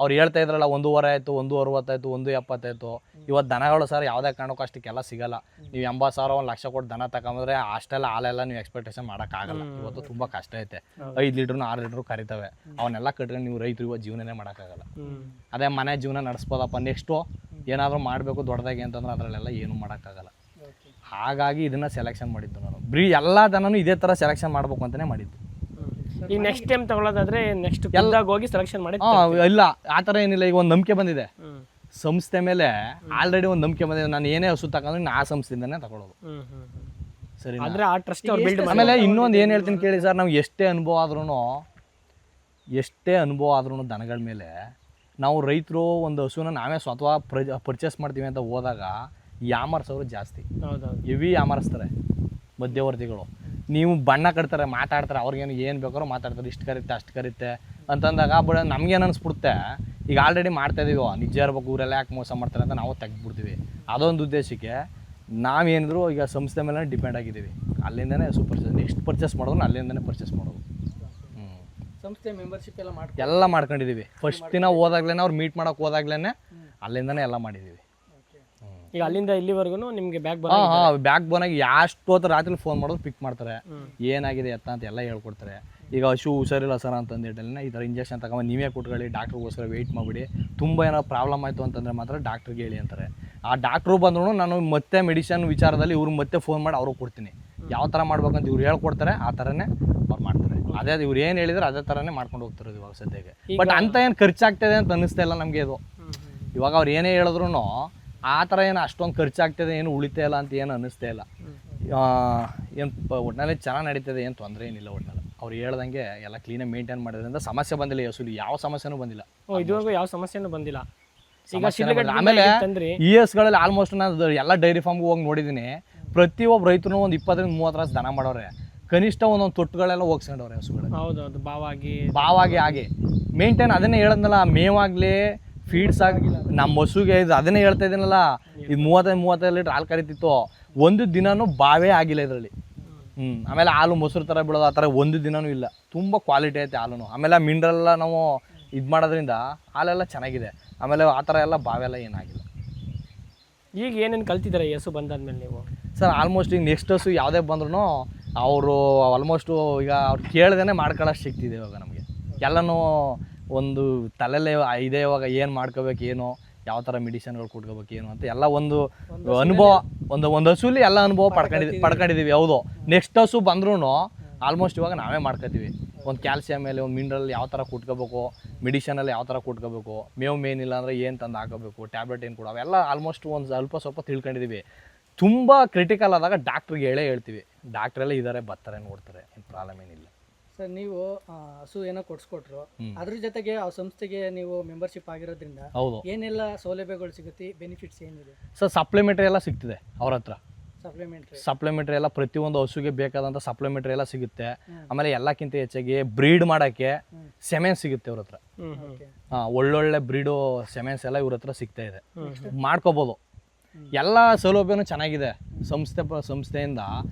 ಅವ್ರು ಹೇಳ್ತಾ ಇದ್ರಲ್ಲ 1.5 ಆಯ್ತು, 1.60 ಆಯ್ತು, 1.70 ಆಯ್ತು. ಇವತ್ತು ದನಗಳು ಸರ್ ಯಾವುದೇ ಕಾರಣಕ್ಕೂ ಅಷ್ಟಕ್ಕೆಲ್ಲ ಸಿಗಲ್ಲ. ನೀವು 80,000 1 ಲಕ್ಷ ಕೊಟ್ಟು ದನ ತಗೊಂಡ್ರೆ ಅಷ್ಟೆಲ್ಲ ಹಾಲೆಲ್ಲ ನೀವು ಎಕ್ಸ್ಪೆಕ್ಟೇಷನ್ ಮಾಡೋಕ್ಕಾಗಲ್ಲ. ಇವತ್ತು ತುಂಬ ಕಷ್ಟ ಐತೆ. 5 ಲೀಟ್ರು 6 ಲೀಟ್ರು ಕರಿತವೆ. ಅವನ್ನೆಲ್ಲ ಕಟ್ಕೊಂಡು ನೀವು ರೈತರು ಇವತ್ತು ಜೀವನನೇ ಮಾಡೋಕ್ಕಾಗಲ್ಲ. ಅದೇ ಮನೆ ಜೀವನ ನಡೆಸ್ಬೋದಪ್ಪ, ನೆಕ್ಸ್ಟು ಏನಾದರೂ ಮಾಡಬೇಕು ದೊಡ್ಡದಾಗಿ ಅಂತಂದ್ರೆ ಅದರಲ್ಲೆಲ್ಲ ಏನು ಮಾಡೋಕ್ಕಾಗಲ್ಲ. ಹಾಗಾಗಿ ಇದನ್ನ ಸೆಲೆಕ್ಷನ್ ಮಾಡಿದ್ದು ನಾನು. ಎಲ್ಲ ದನನೂ ಇದೇ ಥರ ಸೆಲೆಕ್ಷನ್ ಮಾಡ್ಬೇಕು ಅಂತಲೇ ಮಾಡಿದ್ದು. ಈಗ ನೆಕ್ಸ್ಟ್ ಟೈಮ್ ತಗೊಳ್ಳೋದಾದ್ರೆ ನೆಕ್ಸ್ಟ್ ಎಲ್ಲಾಗ ಹೋಗಿ ಸೆಲೆಕ್ಷನ್ ಮಾಡಿ ಇಲ್ಲ ಆ ಥರ ಏನಿಲ್ಲ. ಈಗ ಒಂದು ನಂಬಿಕೆ ಬಂದಿದೆ ಸಂಸ್ಥೆ ಮೇಲೆ, ಆಲ್ರೆಡಿ ಒಂದು ನಂಬಿಕೆ ಬಂದಿದೆ. ನಾನು ಏನೇ ಹಸು ತಗೊಂಡ್ರೆ ಆ ಸಂಸ್ಥೆಯಿಂದನೇ ತಗೊಳ್ಳೋದು. ಸರಿ, ಆದ್ರೆ ಆ ಟ್ರಸ್ಟ್ ಅವ್ರು ಬಿಲ್ಡ್ ಆಮೇಲೆ ಇನ್ನೊಂದು ಏನು ಹೇಳ್ತೀನಿ ಕೇಳಿ ಸರ್, ನಾವು ಎಷ್ಟೇ ಅನುಭವ ಆದ್ರೂ ದನಗಳ ಮೇಲೆ ನಾವು ರೈತರು ಒಂದು ಹಸುನ ನಾವೇ ಸ್ವತಃ ಪರ್ಚೇಸ್ ಮಾಡ್ತೀವಿ ಅಂತ ಹೋದಾಗ ಯಾಮರ್ಸೋರು ಜಾಸ್ತಿ. ಹೆವಿ ಯಾಮರ್ಸ್ತಾರೆ ಮಧ್ಯವರ್ತಿಗಳು. ನೀವು ಬಣ್ಣ ಕಟ್ತಾರೆ, ಮಾತಾಡ್ತಾರೆ, ಅವ್ರಿಗೇನು ಏನು ಬೇಕಾದ್ರೂ ಮಾತಾಡ್ತಾರೆ, ಇಷ್ಟು ಕರಿತೆ ಅಷ್ಟು ಕರಿತೆ ಅಂತಂದಾಗ ನಮ್ಗೇನು ಅನಿಸ್ಬಿಡುತ್ತೆ, ಈಗ ಆಲ್ರೆಡಿ ಮಾಡ್ತಾ ಇದೀವೋ ನಿಜ ಇರ್ಬೇಕು, ಊರೆಲ್ಲ ಯಾಕೆ ಮೋಸ ಮಾಡ್ತಾರೆ ಅಂತ ನಾವು ತೆಗೆದ್ಬಿಡ್ತೀವಿ. ಅದೊಂದು ಉದ್ದೇಶಕ್ಕೆ ನಾವೇನಿದ್ರು ಈಗ ಸಂಸ್ಥೆ ಮೇಲೆ ಡಿಪೆಂಡ್ ಆಗಿದ್ದೀವಿ. ಅಲ್ಲಿಂದನೇ ನೆಕ್ಸ್ಟ್ ಪರ್ಚೇಸ್ ಮಾಡೋದು ಅಲ್ಲಿಂದನೇ ಪರ್ಚೇಸ್ ಮಾಡೋದು. ಸಂಸ್ಥೆ ಮೆಂಬರ್ಶಿಪ್ ಎಲ್ಲ ಮಾಡ್ಕೊಂಡಿದ್ದೀವಿ. ಫಸ್ಟ್ ದಿನ ಹೋದಾಗ್ಲೇ, ಅವ್ರು ಮೀಟ್ ಮಾಡೋಕೆ ಹೋದಾಗ್ಲೇ ಅಲ್ಲಿಂದನೇ ಎಲ್ಲ ಮಾಡಿದ್ದೀವಿ. ಈಗ ಅಲ್ಲಿಂದ ಇಲ್ಲಿವರೆಗೂ ನಿಮಗೆ ಬ್ಯಾಕ್ ಬ್ಯಾಕ್ ಬೋನಾಗಿ ಎಷ್ಟೊತ್ತು ರಾತ್ರಿ ಫೋನ್ ಮಾಡೋದು ಪಿಕ್ ಮಾಡ್ತಾರೆ, ಏನಾಗಿದೆ ಎತ್ತ ಅಂತ ಎಲ್ಲ ಹೇಳ್ಕೊಡ್ತಾರೆ. ಈಗ ಹಸು ಹುಷಾರಿಲ್ಲ ಸರ್ ಅಂತಂದೇಳಿ ಈ ಥರ ಇಂಜೆಕ್ಷನ್ ತಗೊಂಡು ನೀವೇ ಕೊಟ್ಕೊಳ್ಳಿ, ಡಾಕ್ಟ್ರಿಗೋಸ್ಕರ ವೆಯ್ಟ್ ಮಾಡಿಬಿಡಿ, ತುಂಬ ಏನೋ ಪ್ರಾಬ್ಲಮ್ ಆಯಿತು ಅಂತಂದರೆ ಮಾತ್ರ ಡಾಕ್ಟ್ರಿಗೆ ಹೇಳಿ ಅಂತಾರೆ. ಆ ಡಾಕ್ಟ್ರು ಬಂದ್ರು ನಾನು ಮತ್ತೆ ಮೆಡಿಸಿನ್ ವಿಚಾರದಲ್ಲಿ ಇವ್ರಿಗೆ ಮತ್ತೆ ಫೋನ್ ಮಾಡಿ ಅವ್ರಿಗೆ ಕೊಡ್ತೀನಿ. ಯಾವ ಥರ ಮಾಡ್ಬೇಕಂತ ಇವ್ರು ಹೇಳ್ಕೊಡ್ತಾರೆ, ಆ ಥರನೇ ಅವ್ರು ಮಾಡ್ತಾರೆ. ಅದೇ ಇವ್ರು ಏನು ಹೇಳಿದ್ರೆ ಅದೇ ಥರನೇ ಮಾಡ್ಕೊಂಡು ಹೋಗ್ತಾರೆ ಇವಾಗ ಸದ್ಯಕ್ಕೆ. ಬಟ್ ಅಂತ ಏನು ಖರ್ಚಾಗ್ತದೆ ಅಂತ ಅನ್ನಿಸ್ತಾ ಇಲ್ಲ ನಮಗೆ ಇದು. ಇವಾಗ ಅವ್ರು ಏನೇ ಹೇಳಿದ್ರು ಆ ಥರ ಏನು ಅಷ್ಟೊಂದು ಖರ್ಚಾಗ್ತದೆ, ಏನು ಉಳಿತಾ ಇಲ್ಲ ಅಂತ ಏನು ಅನ್ನಿಸ್ತಾ ಇಲ್ಲ. ಏನು ಒಟ್ಟಿನಲ್ಲಿ ಚೆನ್ನಾಗಿ ನಡೀತದೆ, ಏನು ತೊಂದರೆ ಏನಿಲ್ಲ. ಒಟ್ಟಿನಲ್ಲಿ ಅವ್ರು ಹೇಳ್ದಂಗೆ ಎಲ್ಲ ಕ್ಲೀನಾಗಿ ಮೇಂಟೈನ್ ಮಾಡೋದ್ರಿಂದ ಸಮಸ್ಯೆ ಬಂದಿಲ್ಲ. ಹಸುಲಿ ಯಾವ ಸಮಸ್ಯೆನೂ ಬಂದಿಲ್ಲ, ಇದುವರೆಗೂ ಯಾವ ಸಮಸ್ಯೆನೂ ಬಂದಿಲ್ಲ. ಆಮೇಲೆ ಗಳಲ್ಲಿ ಆಲ್ಮೋಸ್ಟ್ ನಾನು ಎಲ್ಲ ಡೈರಿ ಫಾರ್ಮ್ಗೆ ಹೋಗಿ ನೋಡಿದ್ದೀನಿ. ಪ್ರತಿಯೊಬ್ಬ ರೈತರು ಒಂದು 20-30 ರಾಸು ದನ ಮಾಡೋರೆ. ಕನಿಷ್ಠ ಒಂದೊಂದು ತೊಟ್ಟುಗಳೆಲ್ಲ ಹೋಗ್ಸ್ಕೊಂಡವ್ರೆ ಹಸುಗಳು. ಹೌದೌದು, ಬಾವಾಗಿ ಆಗಿ ಮೇಂಟೈನ್. ಅದನ್ನೇ ಹೇಳದ್ನಲ್ಲ, ಮೇವಾಗ್ಲಿ ಫೀಡ್ಸ್ ಆಗಿಲ್ಲ ನಮ್ಮ ಹಸುಗೆ. ಇದು ಅದನ್ನೇ ಹೇಳ್ತಾ ಇದ್ದೀನಲ್ಲ, ಇದು 35 ಲೀಟ್ರ್ ಹಾಲು ಕರಿತಿತ್ತು. ಒಂದು ದಿನನೂ ಬಾವೇ ಆಗಿಲ್ಲ ಇದರಲ್ಲಿ. ಆಮೇಲೆ ಹಾಲು ಮೊಸರು ಥರ ಬಿಡೋದು ಆ ಥರ ಒಂದು ದಿನವೂ ಇಲ್ಲ. ತುಂಬ ಕ್ವಾಲಿಟಿ ಐತೆ ಹಾಲು. ಆಮೇಲೆ ಮಿನರಲ್ಲ ನಾವು ಇದು ಮಾಡೋದ್ರಿಂದ ಹಾಲೆಲ್ಲ ಚೆನ್ನಾಗಿದೆ. ಆಮೇಲೆ ಆ ಥರ ಎಲ್ಲ ಬಾವೆಲ್ಲ ಏನಾಗಿಲ್ಲ. ಈಗ ಏನೇನು ಕಲ್ತಿದ್ದಾರೆ ಈ ಹಸು ಬಂದಾದ್ಮೇಲೆ ನೀವು? ಸರ್ ಆಲ್ಮೋಸ್ಟ್ ಈಗ ನೆಕ್ಸ್ಟ್ ಹಸು ಯಾವುದೇ ಬಂದ್ರೂ ಅವರು ಆಲ್ಮೋಸ್ಟು ಈಗ ಅವ್ರು ಕೇಳ್ದೇ ಮಾಡ್ಕೊಳ್ಳೋಷ್ಟು ಸಿಗ್ತಿದೆ ಇವಾಗ ನಮಗೆ. ಎಲ್ಲನೂ ಒಂದು ತಲೆಯಲ್ಲೇ ಇದೆ. ಇವಾಗ ಏನು ಮಾಡ್ಕೋಬೇಕು, ಏನು ಯಾವ ಥರ ಮೆಡಿಸಿನ್ಗಳು ಕೊಟ್ಕೋಬೇಕು ಏನು ಅಂತ ಎಲ್ಲ ಒಂದು ಅನುಭವ, ಒಂದು ಹಸುಲಿ ಎಲ್ಲ ಅನುಭವ ಪಡ್ಕೊಂಡಿದ್ದೀವಿ. ಹೌದು, ನೆಕ್ಸ್ಟ್ ಹಸು ಬಂದ್ರೂ ಆಲ್ಮೋಸ್ಟ್ ಇವಾಗ ನಾವೇ ಮಾಡ್ಕೋತೀವಿ. ಒಂದು ಕ್ಯಾಲ್ಸಿಯಮ್ ಮೇಲೆ, ಒಂದು ಮಿನರಲ್ ಯಾವ ಥರ ಕೊಟ್ಕೋಬೇಕು, ಮೆಡಿಷನಲ್ಲಿ ಯಾವ ಥರ ಕೊಟ್ಕೋಬೇಕು, ಮೇವು ಮೇನಿಲ್ಲ ಅಂದರೆ ಏನು ತಂದು ಹಾಕೋಬೇಕು, ಟ್ಯಾಬ್ಲೆಟ್ ಏನು ಕೊಡೋ, ಅವೆಲ್ಲ ಆಲ್ಮೋಸ್ಟ್ ಒಂದು ಸ್ವಲ್ಪ ತಿಳ್ಕೊಂಡಿದ್ದೀವಿ. ತುಂಬ ಕ್ರಿಟಿಕಲ್ ಆದಾಗ ಡಾಕ್ಟ್ರಿಗೆ ಹೇಳ್ತೀವಿ. ಡಾಕ್ಟ್ರೆಲ್ಲ ಇದ್ದಾರೆ, ಬರ್ತಾರೆ, ನೋಡ್ತಾರೆ, ಏನು ಪ್ರಾಬ್ಲಮ್ ಏನಿಲ್ಲ. ಸರ್ ನೀವು ಹಸು ಏನೋ ಕೊಡ್ಸ್ಕೊಟ್ರು, ಅದ್ರ ಜೊತೆಗೆ ಆ ಸಂಸ್ಥೆಗೆ ನೀವು ಮೆಂಬರ್ಶಿಪ್ ಆಗಿರೋದ್ರಿಂದ ಹೌದು ಏನೆಲ್ಲ ಸೌಲಭ್ಯಗಳು ಸಿಗುತ್ತೆ, ಬೆನಿಫಿಟ್ಸ್ ಏನಿದೆ? ಸರ್ ಸಪ್ಲಿಮೆಂಟ್ರಿ ಎಲ್ಲ ಸಿಗ್ತಿದೆ ಅವ್ರ ಹತ್ರ. ಸಪ್ಲಿಮೆಂಟ್ರಿ ಎಲ್ಲ ಪ್ರತಿಯೊಂದು ಹಸುಗೆ ಬೇಕಾದಂಥ ಸಪ್ಲಿಮೆಂಟ್ರಿ ಎಲ್ಲ ಸಿಗುತ್ತೆ. ಆಮೇಲೆ ಎಲ್ಲಕ್ಕಿಂತ ಹೆಚ್ಚಾಗಿ ಬ್ರೀಡ್ ಮಾಡೋಕ್ಕೆ ಸೆಮೆನ್ಸ್ ಸಿಗುತ್ತೆ ಅವ್ರ ಹತ್ರ. ಒಳ್ಳೊಳ್ಳೆ ಬ್ರೀಡು ಸೆಮೆನ್ಸ್ ಎಲ್ಲ ಇವ್ರ ಹತ್ರ ಸಿಗ್ತಾ ಇದೆ, ಮಾಡ್ಕೋಬೋದು. ಎಲ್ಲ ಸೌಲಭ್ಯನೂ ಚೆನ್ನಾಗಿದೆ. ಸಂಸ್ಥೆಯಿಂದ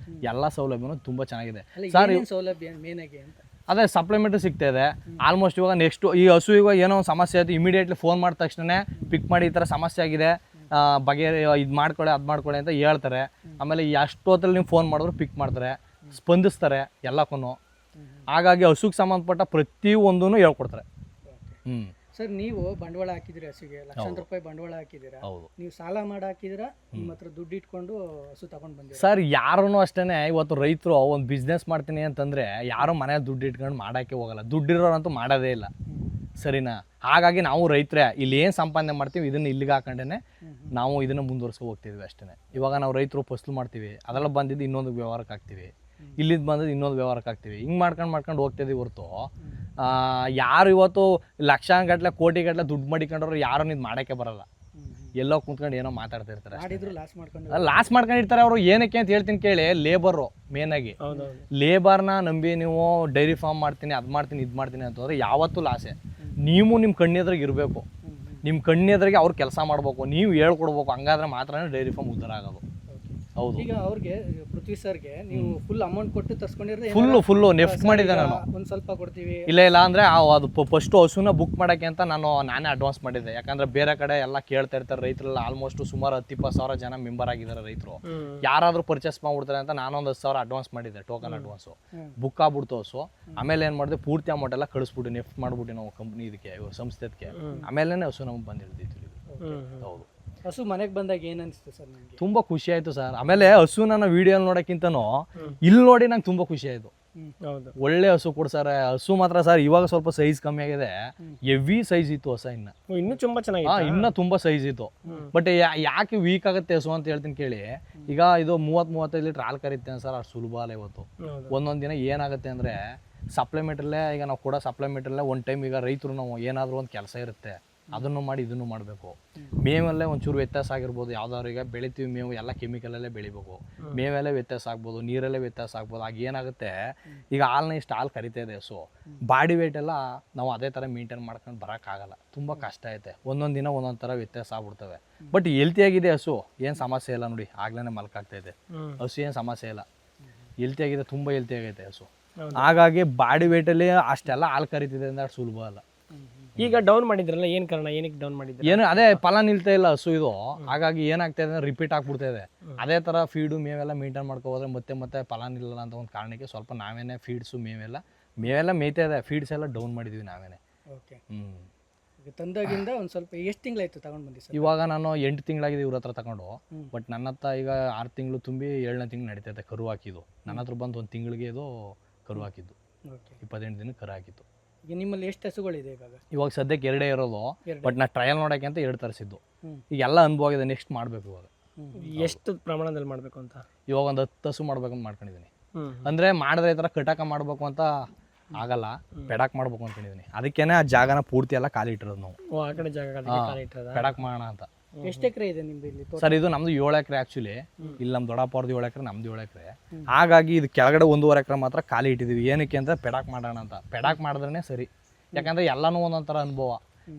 ಎಲ್ಲ ಸೌಲಭ್ಯನೂ ತುಂಬ ಚೆನ್ನಾಗಿದೆ ಸರ್. ಸೌಲಭ್ಯ ಮೇನ್ ಆಗಿ ಅದೇ ಸಪ್ಲಿಮೆಂಟ್ರಿ ಸಿಗ್ತಾ ಇದೆ. ಆಲ್ಮೋಸ್ಟ್ ಇವಾಗ ನೆಕ್ಸ್ಟ್ ಈ ಹಸು ಇವಾಗ ಏನೋ ಒಂದು ಸಮಸ್ಯೆ ಆಯಿತು, ಇಮಿಡಿಯೇಟ್ಲಿ ಫೋನ್ ಮಾಡಿದ ತಕ್ಷಣ ಪಿಕ್ ಮಾಡಿ ಈ ಥರ ಸಮಸ್ಯೆ ಆಗಿದೆ, ಇದು ಮಾಡ್ಕೊಳ್ಳಿ ಅದು ಮಾಡ್ಕೊಳ್ಳಿ ಅಂತ ಹೇಳ್ತಾರೆ. ಆಮೇಲೆ ಎಷ್ಟೊತ್ತಲ್ಲಿ ನೀವು ಫೋನ್ ಮಾಡಿದ್ರು ಪಿಕ್ ಮಾಡ್ತಾರೆ, ಸ್ಪಂದಿಸ್ತಾರೆ ಎಲ್ಲಕ್ಕೂ. ಹಾಗಾಗಿ ಹಸುಗೆ ಸಂಬಂಧಪಟ್ಟ ಪ್ರತಿಯೊಂದೂ ಹೇಳ್ಕೊಡ್ತಾರೆ. ಸರ್ ನೀವು ಬಂಡವಾಳ ಹಾಕಿದಿರಿ, ಹಸುಗೆ ಲಕ್ಷಾಂತರ ರೂಪಾಯಿ ಬಂಡವಾಳ ಹಾಕಿದ್ದೀರಾ. ನೀವು ಸಾಲ ಮಾಡಿ ಹಾಕಿದಿರಾ, ನಿಮ್ಮ ಹತ್ರ ದುಡ್ಡು ಇಟ್ಕೊಂಡು ಹಸು ತಗೊಂಡು ಬಂದಿದ್ದೀರಾ? ಸರ್ ಯಾರೂ ಅಷ್ಟೇ. ಇವತ್ತು ರೈತರು ಒಂದು ಬಿಸ್ನೆಸ್ ಮಾಡ್ತೀನಿ ಅಂತಂದರೆ ಯಾರು ಮನೆ ದುಡ್ಡು ಇಟ್ಕೊಂಡು ಮಾಡೋಕ್ಕೆ ಹೋಗಲ್ಲ. ದುಡ್ಡಿರೋರಂತೂ ಮಾಡೋದೇ ಇಲ್ಲ, ಸರಿನಾ? ಹಾಗಾಗಿ ನಾವು ರೈತರೇ ಇಲ್ಲಿ ಏನು ಸಂಪಾದನೆ ಮಾಡ್ತೀವಿ ಇದನ್ನು ಇಲ್ಲಿಗೆ ಹಾಕೊಂಡೇ ನಾವು ಇದನ್ನು ಮುಂದುವರ್ಸ್ಕೊ ಹೋಗ್ತಿದ್ವಿ ಅಷ್ಟೇ. ಇವಾಗ ನಾವು ರೈತರು ಫಸಲು ಮಾಡ್ತೀವಿ, ಅದೆಲ್ಲ ಬಂದಿದ್ದು ಇನ್ನೊಂದು ವ್ಯವಹಾರಕ್ಕೆ ಹಾಕ್ತೀವಿ, ಇಲ್ಲಿದ್ದು ಬಂದಿದ್ದು ಇನ್ನೊಂದು ವ್ಯವಹಾರಕ್ಕೆ ಹಾಕ್ತೀವಿ. ಹಿಂಗೆ ಮಾಡ್ಕೊಂಡು ಹೋಗ್ತಿದ್ದೀವಿ ಹೊರತು ಯಾರು ಇವತ್ತು ಲಕ್ಷಾಂಗಟ್ಲೆ ಕೋಟಿಗಟ್ಟಲೆ ದುಡ್ಡು ಮಾಡಿಕೊಂಡ್ರು ಯಾರು ಇದು ಮಾಡೋಕ್ಕೆ ಬರಲ್ಲ. ಎಲ್ಲೋ ಕುಂತ್ಕೊಂಡು ಏನೋ ಮಾತಾಡ್ತಾ ಇರ್ತಾರೆ, ಲಾಸ್ ಮಾಡ್ಕೊಂಡಿರ್ತಾರೆ ಅವರು. ಏನಕ್ಕೆ ಅಂತ ಹೇಳ್ತೀನಿ ಕೇಳಿ, ಲೇಬರು ಮೇನಾಗಿ. ಲೇಬರ್ನ ನಂಬಿ ನೀವು ಡೈರಿ ಫಾರ್ಮ್ ಮಾಡ್ತೀನಿ, ಅದು ಮಾಡ್ತೀನಿ, ಇದು ಮಾಡ್ತೀನಿ ಅಂತಂದ್ರೆ ಯಾವತ್ತೂ ಲಾಸೆ. ನೀವು ನಿಮ್ಮ ಕಣ್ಣೆದ್ರಾಗ ಇರಬೇಕು. ನಿಮ್ಮ ಕಣ್ಣೆದ್ರಿಗೆ ಅವ್ರು ಕೆಲಸ ಮಾಡ್ಬೇಕು, ನೀವು ಹೇಳ್ಕೊಡ್ಬೇಕು, ಹಂಗಾದ್ರೆ ಮಾತ್ರ ಡೈರಿ ಫಾರ್ಮ್ ಉದ್ಧಾರ ಆಗೋದು. ಹೌದು. ಈಗ ಅವ್ರಿಗೆ ಪೃಥ್ವಿ ಸರ್ಗೆ ನೀವು ಫುಲ್ ಅಮೌಂಟ್ ಕೊಟ್ಟು ತರ್ಸ್ಕೊಂಡಿರೋದು ಫುಲ್ಲು ನೆಫ್ಟ್ ಮಾಡಿದ್ದೆ ನಾನು. ಒಂದು ಸ್ವಲ್ಪ ಕೊಡ್ತೀವಿ ಇಲ್ಲ ಅಂದರೆ ಅದು ಫಸ್ಟ್ ಹಸುನ ಬುಕ್ ಮಾಡೋಕ್ಕೆ ಅಂತ ನಾನೇ ಅಡ್ವಾನ್ಸ್ ಮಾಡಿದ್ದೆ. ಯಾಕಂದ್ರೆ ಬೇರೆ ಕಡೆ ಎಲ್ಲ ಕೇಳ್ತಾ ಇರ್ತಾರೆ ರೈತರೆಲ್ಲ, ಆಲ್ಮೋಸ್ಟ್ ಸುಮಾರು 10-20 ಜನ ಮೆಂಬರ್ ಆಗಿದ್ದಾರೆ ರೈತರು. ಯಾರಾದರೂ ಪರ್ಚೇಸ್ ಮಾಡ್ಬಿಡ್ತಾರೆ ಅಂತ ನಾನೊಂದು 10,000 ಅಡ್ವಾನ್ಸ್ ಮಾಡಿದ್ದೆ, ಟೋಕನ್ ಅಡ್ವಾನ್ಸು. ಬುಕ್ ಆಗ್ಬಿಡ್ತು ಹಸು. ಆಮೇಲೆ ಏನು ಮಾಡಿದೆ, ಪೂರ್ತಿ ಅಮೌಂಟ್ ಎಲ್ಲ ಕಳಿಸ್ಬಿಟ್ಟು ನೆಫ್ಟ್ ಮಾಡ್ಬಿಟ್ಟು ನಾವು ಕಂಪ್ನಿ ಇದಕ್ಕೆ ಸಂಸ್ಥೆಗೆ. ಆಮೇಲೆ ಹಸು ನಮಗೆ ಬಂದು ಹಿಡಿದಿತ್ತು. ಹೌದು. ಹಸು ಮನೆಗೆ ಬಂದಾಗ ಏನು ಅನಿಸ್ತು ಸರ್ ನಿಮಗೆ? ತುಂಬ ಖುಷಿ ಆಯಿತು ಸರ್. ಆಮೇಲೆ ಹಸು ನನ್ನ ವಿಡಿಯೋ ನೋಡೋಕ್ಕಿಂತನೂ ಇಲ್ಲಿ ನೋಡಿ ನಂಗೆ ತುಂಬ ಖುಷಿ ಆಯಿತು. ಹೌದು, ಒಳ್ಳೆ ಹಸು ಕೊಡ್ಸಾರೆ. ಹಸು ಮಾತ್ರ ಸರ್ ಇವಾಗ ಸ್ವಲ್ಪ ಸೈಜ್ ಕಮ್ಮಿ ಆಗಿದೆ, ಹೆವಿ ಸೈಜ್ ಇತ್ತು ಹಸ. ಇನ್ನೂ ತುಂಬಾ ಚೆನ್ನಾಗಿದೆ. ಇನ್ನ ತುಂಬಾ ಸೈಜ್ ಇತ್ತು. ಬಟ್ ಯಾಕೆ ವೀಕ್ ಆಗುತ್ತೆ ಹಸು ಅಂತ ಹೇಳ್ತೀನಿ ಕೇಳಿ. ಈಗ ಇದು 30-35 ಲೀಟರ್ ಹಾಲು ಕರಿತೇನೆ ಸರ್, ಅಷ್ಟು ಸುಲಭ ಅಲ್ಲ ಇವತ್ತು. ಒಂದೊಂದು ದಿನ ಏನಾಗುತ್ತೆ ಅಂದರೆ ಸಪ್ಲಿಮೆಂಟ್ರಲ್ಲೇ, ಈಗ ನಾವು ಕೊಡೋ ಸಪ್ಲಿಮೆಂಟ್ರಲ್ಲೇ ಒಂದು ಟೈಮ್ ಈಗ ರೈತರು ನಾವು ಏನಾದರೂ ಒಂದು ಕೆಲಸ ಇರುತ್ತೆ, ಅದನ್ನು ಮಾಡಿ ಇದನ್ನು ಮಾಡಬೇಕು. ಮೇವಲ್ಲೇ ಒಂಚೂರು ವ್ಯತ್ಯಾಸ ಆಗಿರ್ಬೋದು. ಯಾವ್ದಾದ್ರು ಈಗ ಬೆಳಿತೀವಿ ಮೇವು ಎಲ್ಲ ಕೆಮಿಕಲಲ್ಲೇ ಬೆಳಿಬೇಕು, ಮೇವಲ್ಲೇ ವ್ಯತ್ಯಾಸ ಆಗ್ಬೋದು, ನೀರಲ್ಲೇ ವ್ಯತ್ಯಾಸ ಆಗ್ಬೋದು. ಆಗ ಏನಾಗುತ್ತೆ, ಈಗ ಹಾಲನ್ನ ಇಷ್ಟು ಹಾಲು ಕರಿತಾ ಇದೆ ಹಸು, ಬಾಡಿ ವೇಟ್ ಎಲ್ಲ ನಾವು ಅದೇ ಥರ ಮೇಂಟೈನ್ ಮಾಡ್ಕೊಂಡು ಬರೋಕ್ಕಾಗಲ್ಲ, ತುಂಬ ಕಷ್ಟ ಐತೆ. ಒಂದೊಂದು ದಿನ ಒಂದೊಂದು ಥರ ವ್ಯತ್ಯಾಸ ಆಗ್ಬಿಡ್ತವೆ. ಬಟ್ ಹೆಲ್ತಿಯಾಗಿದೆ ಹಸು, ಏನು ಸಮಸ್ಯೆ ಇಲ್ಲ ನೋಡಿ, ಆಗ್ಲೇ ಮಲ್ಕಾಗ್ತೈತೆ ಹಸು, ಏನು ಸಮಸ್ಯೆ ಇಲ್ಲ, ಹೆಲ್ತಿಯಾಗಿದೆ, ತುಂಬ ಹೆಲ್ತಿಯಾಗೈತೆ ಹಸು. ಹಾಗಾಗಿ ಬಾಡಿ ವೇಟಲ್ಲಿ ಅಷ್ಟೆಲ್ಲ ಹಾಲು ಕರಿತಿದೆ ಅಂದ್ರೆ ಸುಲಭ ಅಲ್ಲ. ಈಗ ಡೌನ್ ಮಾಡಿದ್ರಲ್ಲ, ಏನು ಕಾರಣ, ಏನಕ್ಕೆ ಡೌನ್ ಮಾಡಿದ್ರೆ? ಏನು ಅದೇ ಫಲ ನಿಲ್ತಾ ಇಲ್ಲ ಹಸು ಇದು. ಹಾಗಾಗಿ ಏನಾಗ್ತಾ ಇದೆ, ರಿಪೀಟ್ ಆಗ್ಬಿಡ್ತಾ ಇದೆ. ಅದೇ ಥರ ಫೀಡು ಮೇವೆಲ್ಲ ಮೇಂಟೈನ್ ಮಾಡ್ಕೋದ್ರೆ ಮತ್ತೆ ಫಲ ನಿಲ್ಲಲ್ಲ ಅಂತ ಒಂದು ಕಾರಣಕ್ಕೆ ಸ್ವಲ್ಪ ನಾವೇನೇ ಫೀಡ್ಸು ಮೇವೆಲ್ಲ ಮೇಯ್ತಾ ಇದೆ, ಫೀಡ್ಸ್ ಎಲ್ಲ ಡೌನ್ ಮಾಡಿದ್ವಿ ನಾವೇನೆ. ಓಕೆ. ಈಗ ತಂದಾಗಿಂದ ಒಂದು ಸ್ವಲ್ಪ ಎಷ್ಟು ತಿಂಗಳಾಯ್ತು ತಗೊಂಡು ಬಂದಿ ಸರ್? ಇವಾಗ ನಾನು 8 ತಿಂಗಳಾಗಿದೆ ಇವ್ರ ಹತ್ರ ತಗೊಂಡು. ಬಟ್ ನನ್ನ ಹತ್ರ ಈಗ 6 ತಿಂಗಳು ತುಂಬಿ 7ನೇ ತಿಂಗಳು ನಡೀತೈತೆ ಕರು ಹಾಕಿದ್ದು. ನನ್ನ ಹತ್ರ ಬಂದು 1 ತಿಂಗಳಿಗೆ ಇದು ಕರು ಹಾಕಿದ್ದು. 28 ದಿನಕ್ಕೆ ಕರು ಹಾಕಿತ್ತು. ಈಗ ನಿಮ್ಮಲ್ಲಿ ಎಷ್ಟು ಹಸುಗಳಿದೆ ಇವಾಗ ಸದ್ಯಕ್ಕೆ 2 ಇರೋದು. ಬಟ್ ನಾ ಟ್ರಯಲ್ ನೋಡೋಕ್ಕೆ ಅಂತ 2 ತರಿಸಿದ್ದು. ಈಗ ಎಲ್ಲ ಅನುಭವ ಆಗಿದೆ, ನೆಕ್ಸ್ಟ್ ಮಾಡಬೇಕು ಇವಾಗ. ಎಷ್ಟು ಪ್ರಮಾಣದಲ್ಲಿ ಮಾಡಬೇಕು ಅಂತ? ಇವಾಗ ಒಂದು 10 ಹಸು ಮಾಡ್ಬೇಕಂತ ಮಾಡ್ಕೊಂಡಿದ್ದೀನಿ. ಅಂದರೆ ಮಾಡಿದ್ರೆ ಈ ಥರ ಕಟಾಕ ಮಾಡಬೇಕು ಅಂತ ಆಗಲ್ಲ, ಪೆಡಾಕ್ ಮಾಡ್ಬೇಕು ಅಂದ್ಕೊಂಡಿದ್ದೀನಿ. ಅದಕ್ಕೇನೆ ಆ ಜಾಗನ ಪೂರ್ತಿ ಎಲ್ಲ ಖಾಲಿ ಇಟ್ಟಿರೋದು ನಾವು. ಆ ಕಡೆ ಜಾಗ ಪೆಡಾಕ್ ಮಾಡೋಣ ಅಂತ. ಎಷ್ಟು ಎಕರೆ ಇದೆ ನಿಮ್ದು ಇಲ್ಲಿ? ಸರ್ ಇದು ನಮ್ದು 7 ಎಕರೆ ಆ್ಯಕ್ಚುಲಿ. ಇಲ್ಲಿ ನಮ್ಮ ದೊಡ್ಡಪ್ಪವ್ರದ್ದು 7 ಎಕರೆ, ನಮ್ದು 7 ಎಕರೆ. ಹಾಗಾಗಿ ಇದು ಕೆಳಗಡೆ 1.5 ಎಕರೆ ಮಾತ್ರ ಖಾಲಿ ಇಟ್ಟಿದ್ದೀವಿ. ಏನಕ್ಕೆ ಅಂತ ಪೆಡಾಕ್ ಮಾಡೋಣ ಅಂತ. ಪೆಡಾಕ್ ಮಾಡಿದ್ರೇ ಸರಿ, ಯಾಕಂದರೆ ಎಲ್ಲನೂ ಒಂದೊಂಥರ ಅನುಭವ.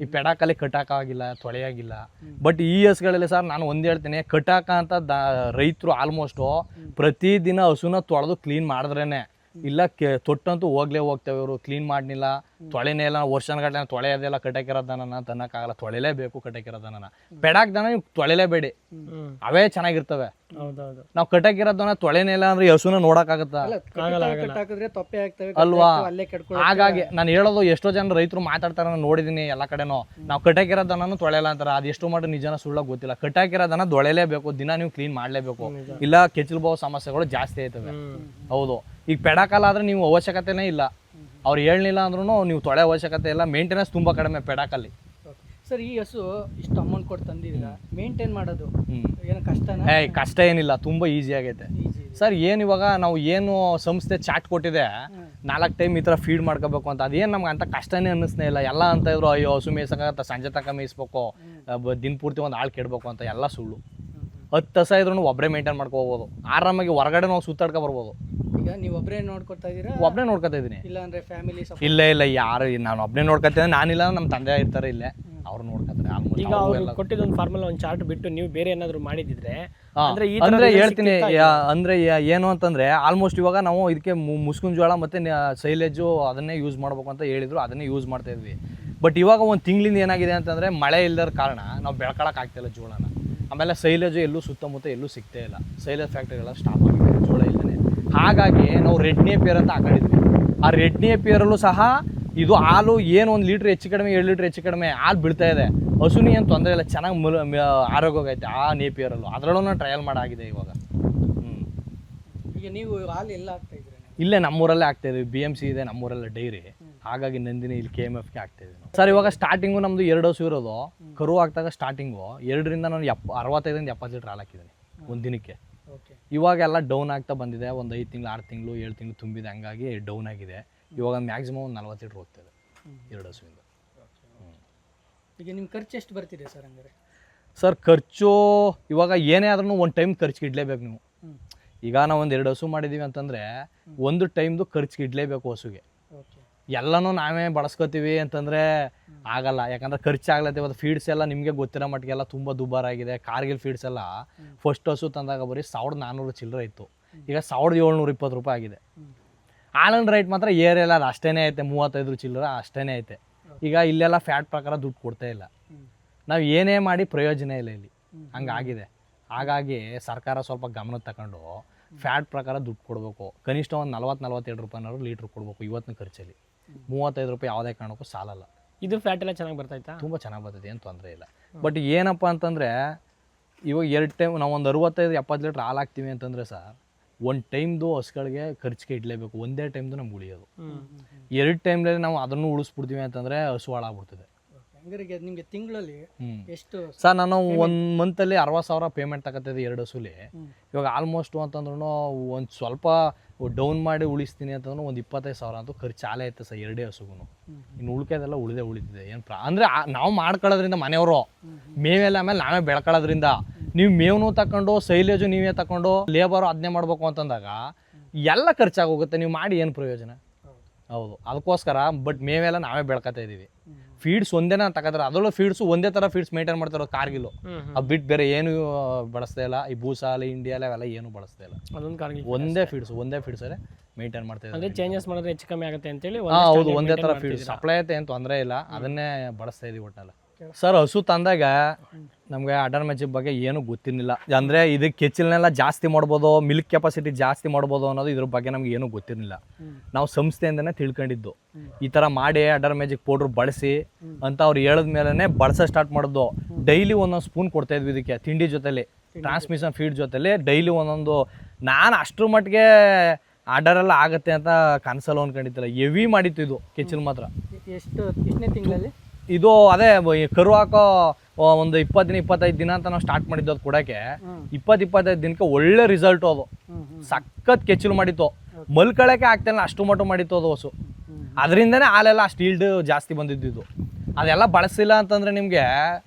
ಈ ಪೆಡಾಕಲ್ಲಿ ಕಟಾಕ ಆಗಿಲ್ಲ, ತೊಳೆಯಾಗಿಲ್ಲ. ಬಟ್ ಈ ಹಸುಗಳಲ್ಲಿ ಸರ್ ನಾನು ಒಂದು ಹೇಳ್ತೀನಿ, ಕಟಾಕ ಅಂತ ರೈತರು ಆಲ್ಮೋಸ್ಟು ಪ್ರತಿದಿನ ಹಸುನ ತೊಳೆದು ಕ್ಲೀನ್ ಮಾಡಿದ್ರೇ. ಇಲ್ಲ ತೊಟ್ಟಂತೂ ಹೋಗ್ತೇವೆ ಇವರು, ಕ್ಲೀನ್ ಮಾಡಲಿಲ್ಲ, ತೊಳೆನೇ ಇಲ್ಲ, ವರ್ಷಗಟ್ಟಲೆ ತೊಳೆಯೋದಿಲ್ಲ. ಕಟಾಕಿರೋ ದನನ ತನ್ನಕ್ಕಾಗಲ್ಲ, ತೊಳೆಲೇಬೇಕು ಕಟಾಕಿರೋ ದನನ. ಪೆಡಾಕ್ ದನ ನೀವು ತೊಳೆಲೇಬೇಡಿ, ಅವೇ ಚೆನ್ನಾಗಿರ್ತವೆ. ನಾವು ಕಟಾಕಿರೋ ದನ ತೊಳೆನೇ ಇಲ್ಲ ಅಂದ್ರೆ ಹಸುನ ನೋಡೋಕ್ಕಾಗತ್ತಾ? ಅಲ್ವಾ? ಹಾಗಾಗಿ ನಾನು ಹೇಳೋದು, ಎಷ್ಟೋ ಜನ ರೈತರು ಮಾತಾಡ್ತಾರೆ, ನಾನು ನೋಡಿದ್ದೀನಿ ಎಲ್ಲ ಕಡೆನೂ. ನಾವು ಕಟಾಕಿರೋ ದನನು ತೊಳೆಯಲ್ಲ ಅಂತಾರೆ. ಅದು ಎಷ್ಟು ಮಾಡಿ ನಿಜನ ಸುಳ್ಳ ಗೊತ್ತಿಲ್ಲ. ಕಟಾಕಿರೋ ದನ ತೊಳೆಲೇಬೇಕು, ದಿನ ನೀವು ಕ್ಲೀನ್ ಮಾಡಲೇಬೇಕು, ಇಲ್ಲ ಕೆಚ್ಚಲು ಬಹು ಸಮಸ್ಯೆಗಳು ಜಾಸ್ತಿ ಆಯ್ತವೆ. ಹೌದು. ಈಗ ಪೆಡಾಕಲ್ಲ ಆದ್ರೆ ನೀವು ಅವಶ್ಯಕತೆನೇ ಇಲ್ಲ, ಅವ್ರು ಹೇಳಲಿಲ್ಲ ಅಂದ್ರೂ ನೀವು ತೊಳೆ ಅವಶ್ಯಕತೆ ಇಲ್ಲ. ಮೇಂಟೆನೆನ್ಸ್ ತುಂಬ ಕಡಿಮೆ ಪೆಡಾಕಲ್ಲಿ. ಸರ್ ಈ ಹಸು ಇಷ್ಟು ಅಮೌಂಟ್ ಕೊಟ್ಟು ತಂದಿದ್ದೀರ, ಮೇಂಟೈನ್ ಮಾಡೋದು ಏನು ಕಷ್ಟನಾ? ಕಷ್ಟ ಏನಿಲ್ಲ, ತುಂಬ ಈಸಿ ಆಗೈತೆ ಸರ್. ಏನು ಇವಾಗ ನಾವು ಏನು ಸಂಸ್ಥೆ ಚಾಟ್ ಕೊಟ್ಟಿದೆ 4 ಟೈಮ್ ಈ ಥರ ಫೀಡ್ ಮಾಡ್ಕೋಬೇಕು ಅಂತ, ಅದೇನು ನಮ್ಗೆ ಅಂತ ಕಷ್ಟನೇ ಅನ್ನಿಸ್ನೇ ಇಲ್ಲ. ಎಲ್ಲ ಅಂತ ಇದ್ರು, ಅಯ್ಯೋ ಹಸು ಮೇಯ್ಸಕ್ಕೆ ಸಂಜೆ ತನಕ ಮೇಯಿಸ್ಬೇಕು, ದಿನ ಪೂರ್ತಿ ಒಂದು ಆಳು ಕೆಡಬೇಕು ಅಂತ, ಎಲ್ಲ ಸುಳ್ಳು. 10 ಹಸ ಇದ್ರೂ ಒಬ್ಬರೇ ಮೇಂಟೈನ್ ಮಾಡ್ಕೋಬೋದು, ಆರಾಮಾಗಿ ಹೊರಗಡೆ ನಾವು ಸುತ್ತಾಡ್ಕೊ ಬರ್ಬೋದು. ಈಗ ನೀವು ಒಬ್ಬರೇ ನೋಡ್ಕೊತಾ ಇದ್ದೀರಾ? ಒಬ್ಬನೇ ನೋಡ್ಕೊತಾ ಇದ್ದೀನಿ. ಇಲ್ಲ ಅಂದ್ರೆ ಫ್ಯಾಮಿಲಿ? ಇಲ್ಲ ಯಾರು, ನಾನು ಒಬ್ಬನೇ ನೋಡ್ಕೊತೀನಿ. ನಾನಿಲ್ಲ, ನಮ್ಮ ತಂದೆ ಇರ್ತಾರೆ ಇಲ್ಲೇ, ಅವ್ರು ನೋಡ್ಕೊತಾರೆ. ಈಗ ಅವ್ರು ಕೊಟ್ಟಿದ್ದೊಂದು ಫಾರ್ಮಲ್ ಒಂದು ಚಾರ್ಟ್ ಬಿಟ್ಟು ನೀವು ಬೇರೆ ಏನಾದ್ರು ಮಾಡಿದಿದ್ರೆ ಅಂದ್ರೆ ಹೇಳ್ತೀನಿ. ಅಂದ್ರೆ ಏನು ಅಂತಂದ್ರೆ ಆಲ್ಮೋಸ್ಟ್ ಇವಾಗ ನಾವು ಇದಕ್ಕೆ ಮುಸ್ಕಿನ ಜೋಳ ಮತ್ತೆ ಸೈಲೇಜು ಅದನ್ನೇ ಯೂಸ್ ಮಾಡ್ಬೇಕು ಅಂತ ಹೇಳಿದ್ರು, ಅದನ್ನೇ ಯೂಸ್ ಮಾಡ್ತಾ ಇದ್ವಿ. ಬಟ್ ಇವಾಗ ಒಂದು ತಿಂಗಳಿಂದ ಏನಾಗಿದೆ ಅಂತಂದ್ರೆ ಮಳೆ ಇಲ್ಲದ ಕಾರಣ ನಾವು ಬೆಳ್ಕೊಳಕ್ ಆಗ್ತಿಲ್ಲ ಜೋಳನ. ಆಮೇಲೆ ಸೈಲೇಜು ಎಲ್ಲೂ ಸುತ್ತಮುತ್ತ ಎಲ್ಲೂ ಸಿಗ್ತೇ ಇಲ್ಲ, ಸೈಲೇಜ್ ಫ್ಯಾಕ್ಟ್ರಿಗೆಲ್ಲ ಸ್ಟಾಪ್ ಆಗಿದೆ ಜೋಳ ಇಲ್ಲದೇ. ಹಾಗಾಗಿ ನಾವು ರೆಡ್ ನೇಪಿಯರ್ ಅಂತ ಹಾಕೊಂಡಿದ್ವಿ. ಆ ರೆಡ್ ನೇಪಿಯರಲ್ಲೂ ಸಹ ಇದು ಹಾಲು ಏನು 1 ಲೀಟ್ರ್ ಹೆಚ್ಚು ಕಡಿಮೆ 2 ಲೀಟ್ರ್ ಹೆಚ್ಚು ಕಡಿಮೆ ಹಾಲು ಬೀಳ್ತಾ ಇದೆ. ಹಸುನಿ ಏನು ತೊಂದರೆ ಇಲ್ಲ, ಚೆನ್ನಾಗಿ ಆರೋಗ್ಯವಾಗೈತೆ ಆ ನೇಪಿಯರಲ್ಲೂ. ಅದರಲ್ಲೂ ನಾನು ಟ್ರಯಲ್ ಮಾಡಾಗಿದೆ ಇವಾಗ. ಈಗ ನೀವು ಹಾಲು ಎಲ್ಲ ಆಗ್ತಾ ಇದ್ದೀರಾ? ಇಲ್ಲೇ ನಮ್ಮೂರಲ್ಲೇ ಆಗ್ತಾ ಇದೀವಿ, BMC ಇದೆ ನಮ್ಮೂರಲ್ಲೇ ಡೈರಿ. ಹಾಗಾಗಿ ನಂದಿನಿ ಇಲ್ಲಿ KMFಗೆ ಆಗ್ತಾ ಇದೀವಿ ಸರ್. ಇವಾಗ ಸ್ಟಾರ್ಟಿಂಗು ನಮ್ಮದು 2 ಹಸು ಇರೋದು. ಕರು ಹಾಕ್ದಾಗ ಸ್ಟಾರ್ಟಿಂಗು 2ರಿಂದ ನಾನು 65ರಿಂದ 70 ಲೀಟ್ರ್ ಹಾಲು ಹಾಕಿದ್ದೀನಿ ಒಂದು ದಿನಕ್ಕೆ. ಇವಾಗ ಎಲ್ಲ ಡೌನ್ ಆಗ್ತಾ ಬಂದಿದೆ. ಒಂದು 5 ತಿಂಗಳು 6 ತಿಂಗಳು 7 ತಿಂಗಳು ತುಂಬಿದೆ, ಹಂಗಾಗಿ ಡೌನ್ ಆಗಿದೆ. ಇವಾಗ ಮ್ಯಾಕ್ಸಿಮಮ್ ಒಂದು 40 ಲೀಟ್ರ್ ಹೋಗ್ತದೆ 2 ಹಸುವಿಂದ. ಈಗ ನಿಮ್ಮ ಖರ್ಚು ಎಷ್ಟು ಬರ್ತಿದೆ ಸರ್ ಹಂಗಾರೆ? ಸರ್ ಖರ್ಚು ಇವಾಗ ಏನೇ ಆದ್ರೂ ಒಂದು ಟೈಮ್ ಖರ್ಚಿಗೆ ಇಡಲೇಬೇಕು ನೀವು. ಈಗ ನಾವು ಒಂದು 2 ಹಸು ಮಾಡಿದ್ದೀವಿ ಅಂತಂದರೆ ಒಂದು ಟೈಮ್ದು ಖರ್ಚಿಗೆ ಇಡಲೇಬೇಕು ಹಸುಗೆ. ಎಲ್ಲನೂ ನಾವೇ ಬಳಸ್ಕೋತೀವಿ ಅಂತಂದರೆ ಆಗಲ್ಲ. ಯಾಕಂದರೆ ಖರ್ಚಾಗ್ಲತ್ತೆ. ಇವತ್ತು ಫೀಡ್ಸ್ ಎಲ್ಲ ನಿಮಗೆ ಗೊತ್ತಿರೋ ಮಟ್ಟಿಗೆಲ್ಲ ತುಂಬ ದುಬಾರಾಗಿದೆ. ಕಾರ್ಗಿಲ್ ಫೀಡ್ಸ್ ಎಲ್ಲ ಫಸ್ಟ್ ಹಸು ತಂದಾಗ ಬರೀ 1400 ಚಿಲ್ಲರೆ ಇತ್ತು, ಈಗ 1720 ರೂಪಾಯಿ ಆಗಿದೆ. ಹಾಲಿನ ರೇಟ್ ಮಾತ್ರ ಏರಿಯಲ್ಲ, ಅದು ಅಷ್ಟೇ ಐತೆ, 35 ಚಿಲ್ಲರೆ ಅಷ್ಟೇ ಐತೆ. ಈಗ ಇಲ್ಲೆಲ್ಲ ಫ್ಯಾಟ್ ಪ್ರಕಾರ ದುಡ್ಡು ಕೊಡ್ತಾ ಇಲ್ಲ. ನಾವು ಏನೇ ಮಾಡಿ ಪ್ರಯೋಜನ ಇಲ್ಲ ಇಲ್ಲಿ, ಹಂಗಾಗಿದೆ. ಹಾಗಾಗಿ ಸರ್ಕಾರ ಸ್ವಲ್ಪ ಗಮನ ತಗೊಂಡು ಫ್ಯಾಟ್ ಪ್ರಕಾರ ದುಡ್ಡು ಕೊಡಬೇಕು. ಕನಿಷ್ಠ ಒಂದು 40-42 ರೂಪಾಯಿನಾದ್ರು ಲೀಟ್ರ್ ಕೊಡಬೇಕು ಇವತ್ತಿನ ಖರ್ಚಲ್ಲಿ. 35 ರೂಪಾಯಿ ಯಾವುದೇ ಕಾರಣಕ್ಕೂ ಸಾಲಲ್ಲ. ಇದು ಫ್ಯಾಟ್ ಎಲ್ಲ ಚೆನ್ನಾಗಿ ಬರ್ತಾಯ್ತಾ? ತುಂಬ ಚೆನ್ನಾಗಿ ಬರ್ತೈತೆ, ಏನು ತೊಂದರೆ ಇಲ್ಲ. ಬಟ್ ಏನಪ್ಪ ಅಂತಂದರೆ ಇವಾಗ 2 ಟೈಮ್ ನಾವು ಒಂದು 65-70 ಲೀಟ್ರ್ ಹಾಲು ಹಾಕ್ತೀವಿ ಅಂತಂದರೆ ಸರ್, ಒಂದು ಟೈಮ್ದು ಹಸುಗಳಿಗೆ ಖರ್ಚಿಗೆ ಇಡಲೇಬೇಕು. ಒಂದೇ ಟೈಮ್ದು ನಮ್ಗೆ ಉಳಿಯೋದು. 2 ಟೈಮ್ನಲ್ಲಿ ನಾವು ಅದನ್ನು ಉಳಿಸ್ಬಿಡ್ತೀವಿ ಅಂತಂದರೆ ಹಸು ಹಾಳಾಗ್ಬಿಡ್ತದೆ. ಹಂಗಾರೆ ನಿಮಗೆ ತಿಂಗಳಲ್ಲಿ ಎಷ್ಟು ಸರ್? ನಾನು 1 ಮಂತಲ್ಲಿ 60,000 ಪೇಮೆಂಟ್ ತಗೋತಿದ್ದೆ 2 ಹಸುಲಿ. ಇವಾಗ ಆಲ್ಮೋಸ್ಟ್ ಅಂತಂದ್ರೂ ಒಂದು ಸ್ವಲ್ಪ ಡೌನ್ ಮಾಡಿ ಉಳಿಸ್ತೀನಿ ಅಂತಂದ್ರೆ ಒಂದು 25,000 ಅಂತೂ ಖರ್ಚು ಆಲೇ ಐತೆ ಸರ್ 2 ಹಸುಗೂ. ಇನ್ನು ಉಳ್ಕೆದೆಲ್ಲ ಉಳಿದಿದೆ. ಏನು ಅಂದರೆ ನಾವು ಮಾಡ್ಕೊಳ್ಳೋದ್ರಿಂದ ಮನೆಯವರು ಮೇವೆಲ್ಲ ಆಮೇಲೆ ನಾವೇ ಬೆಳ್ಕೊಳ್ಳೋದ್ರಿಂದ, ನೀವು ಮೇವನು ತಗೊಂಡು ಸೈಲೇಜು ನೀವೇ ತಗೊಂಡು ಲೇಬರು ಅದನ್ನೇ ಮಾಡ್ಬೇಕು ಅಂತಂದಾಗ ಎಲ್ಲ ಖರ್ಚಾಗೋಗುತ್ತೆ. ನೀವು ಮಾಡಿ ಏನು ಪ್ರಯೋಜನ? ಹೌದು, ಅದಕ್ಕೋಸ್ಕರ ಬಟ್ ಮೇವೆಲ್ಲ ನಾವೇ ಬೆಳ್ಕೊತಾ ಇದ್ದೀವಿ. ಫೀಡ್ಸ್ ಒಂದೇನ ತಗೋತಾರೆ, ಅದರಲ್ಲೂ ಫೀಡ್ಸು ಒಂದೇ ಥರ ಫೀಡ್ಸ್ ಮೇಂಟೈನ್ ಮಾಡ್ತಾರೋ ಕಾರ್ಗಿಲು. ಅದು ಬಿಟ್ಟು ಬೇರೆ ಏನು ಬಳಸ್ತಾ ಇಲ್ಲ. ಈ ಬೂಸಾಲ ಇಂಡಿಯಾಲ ಅವೆಲ್ಲ ಏನು ಬಳಸ್ತಾ ಇಲ್ಲ. ಒಂದೇ ಫೀಡ್ಸಲ್ಲೇ ಮೇಂಟೈನ್ ಮಾಡ್ತಾ ಇದ್ದಾರೆ. ಚೇಂಜಸ್ ಮಾಡಿದ್ರೆ ಹೆಚ್ಚು ಕಮ್ಮಿ ಆಗುತ್ತೆ ಅಂತೇಳಿ. ಹೌದು, ಒಂದೇ ಥರ ಫೀಡ್ಸ್ ಸಪ್ಲೈ ಐತೆ, ಏನು ತೊಂದರೆ ಇಲ್ಲ. ಅದನ್ನೇ ಬಳಸ್ತಾ ಇದೀವಿ ಒಟ್ಟಲ್ಲ. ಸರ್, ಹಸು ತಂದಾಗ ನಮಗೆ ಅಡರ್ ಮ್ಯಾಜಿಕ್ ಬಗ್ಗೆ ಏನೂ ಗೊತ್ತಿರಲಿಲ್ಲ. ಅಂದರೆ ಇದಕ್ಕೆ ಕೆಚ್ಚಲನ್ನೆಲ್ಲ ಜಾಸ್ತಿ ಮಾಡ್ಬೋದು, ಮಿಲ್ಕ್ ಕೆಪಾಸಿಟಿ ಜಾಸ್ತಿ ಮಾಡ್ಬೋದು ಅನ್ನೋದು ಇದ್ರ ಬಗ್ಗೆ ನಮ್ಗೆ ಏನೂ ಗೊತ್ತಿರಲಿಲ್ಲ. ನಾವು ಸಂಸ್ಥೆಯಿಂದನೇ ತಿಳ್ಕೊಂಡಿದ್ದು ಈ ಥರ ಮಾಡಿ ಅಡರ್ ಮ್ಯಾಜಿಕ್ ಪೌಡ್ರ್ ಬಳಸಿ ಅಂತ ಅವ್ರು ಹೇಳಿದ ಮೇಲೆ ಬಳಸೋ ಸ್ಟಾರ್ಟ್ ಮಾಡಿದ್ದು. ಡೈಲಿ ಒಂದೊಂದು ಸ್ಪೂನ್ ಕೊಡ್ತಾಯಿದ್ವಿ ಇದಕ್ಕೆ, ತಿಂಡಿ ಜೊತೆಲಿ, ಟ್ರಾನ್ಸ್ಮಿಷನ್ ಫೀಡ್ ಜೊತೆಲಿ ಡೈಲಿ ಒಂದೊಂದು. ನಾನು ಅಷ್ಟ್ರ ಮಟ್ಟಿಗೆ ಆರ್ಡರೆಲ್ಲ ಆಗುತ್ತೆ ಅಂತ ಕನಸಲ್ಲ ಅಂದ್ಕೊಂಡಿದ್ದಿಲ್ಲ. ಹೆವಿ ಮಾಡಿತ್ತು ಇದು ಕೆಚ್ಚಲು ಮಾತ್ರ. ಎಷ್ಟನೇ ತಿಂಗಳಲ್ಲಿ ಇದು? ಅದೇ ಕರು ಹಾಕೋ ಒಂದು 20-25 ದಿನ ಅಂತ ನಾವು ಸ್ಟಾರ್ಟ್ ಮಾಡಿದ್ದು ಅದು ಕೊಡೋಕ್ಕೆ. 20-25 ದಿನಕ್ಕೆ ಒಳ್ಳೆ ರಿಸಲ್ಟು. ಅದು ಸಖತ್ ಕೆಚ್ಚಲು ಮಾಡಿತ್ತು. ಮಲ್ಕೊಳ್ಳೋಕ್ಕೆ ಆಗ್ತಾಯಿಲ್ಲ, ಅಷ್ಟು ಮಟ್ಟು ಮಾಡಿತ್ತು ಅದು ಹಸು. ಅದರಿಂದನೇ ಹಾಲೆಲ್ಲ ಅಷ್ಟು ಈಲ್ಡ್ ಜಾಸ್ತಿ ಬಂದಿದ್ದು. ಅದೆಲ್ಲ ಬಳಸಿಲ್ಲ ಅಂತಂದರೆ ನಿಮಗೆ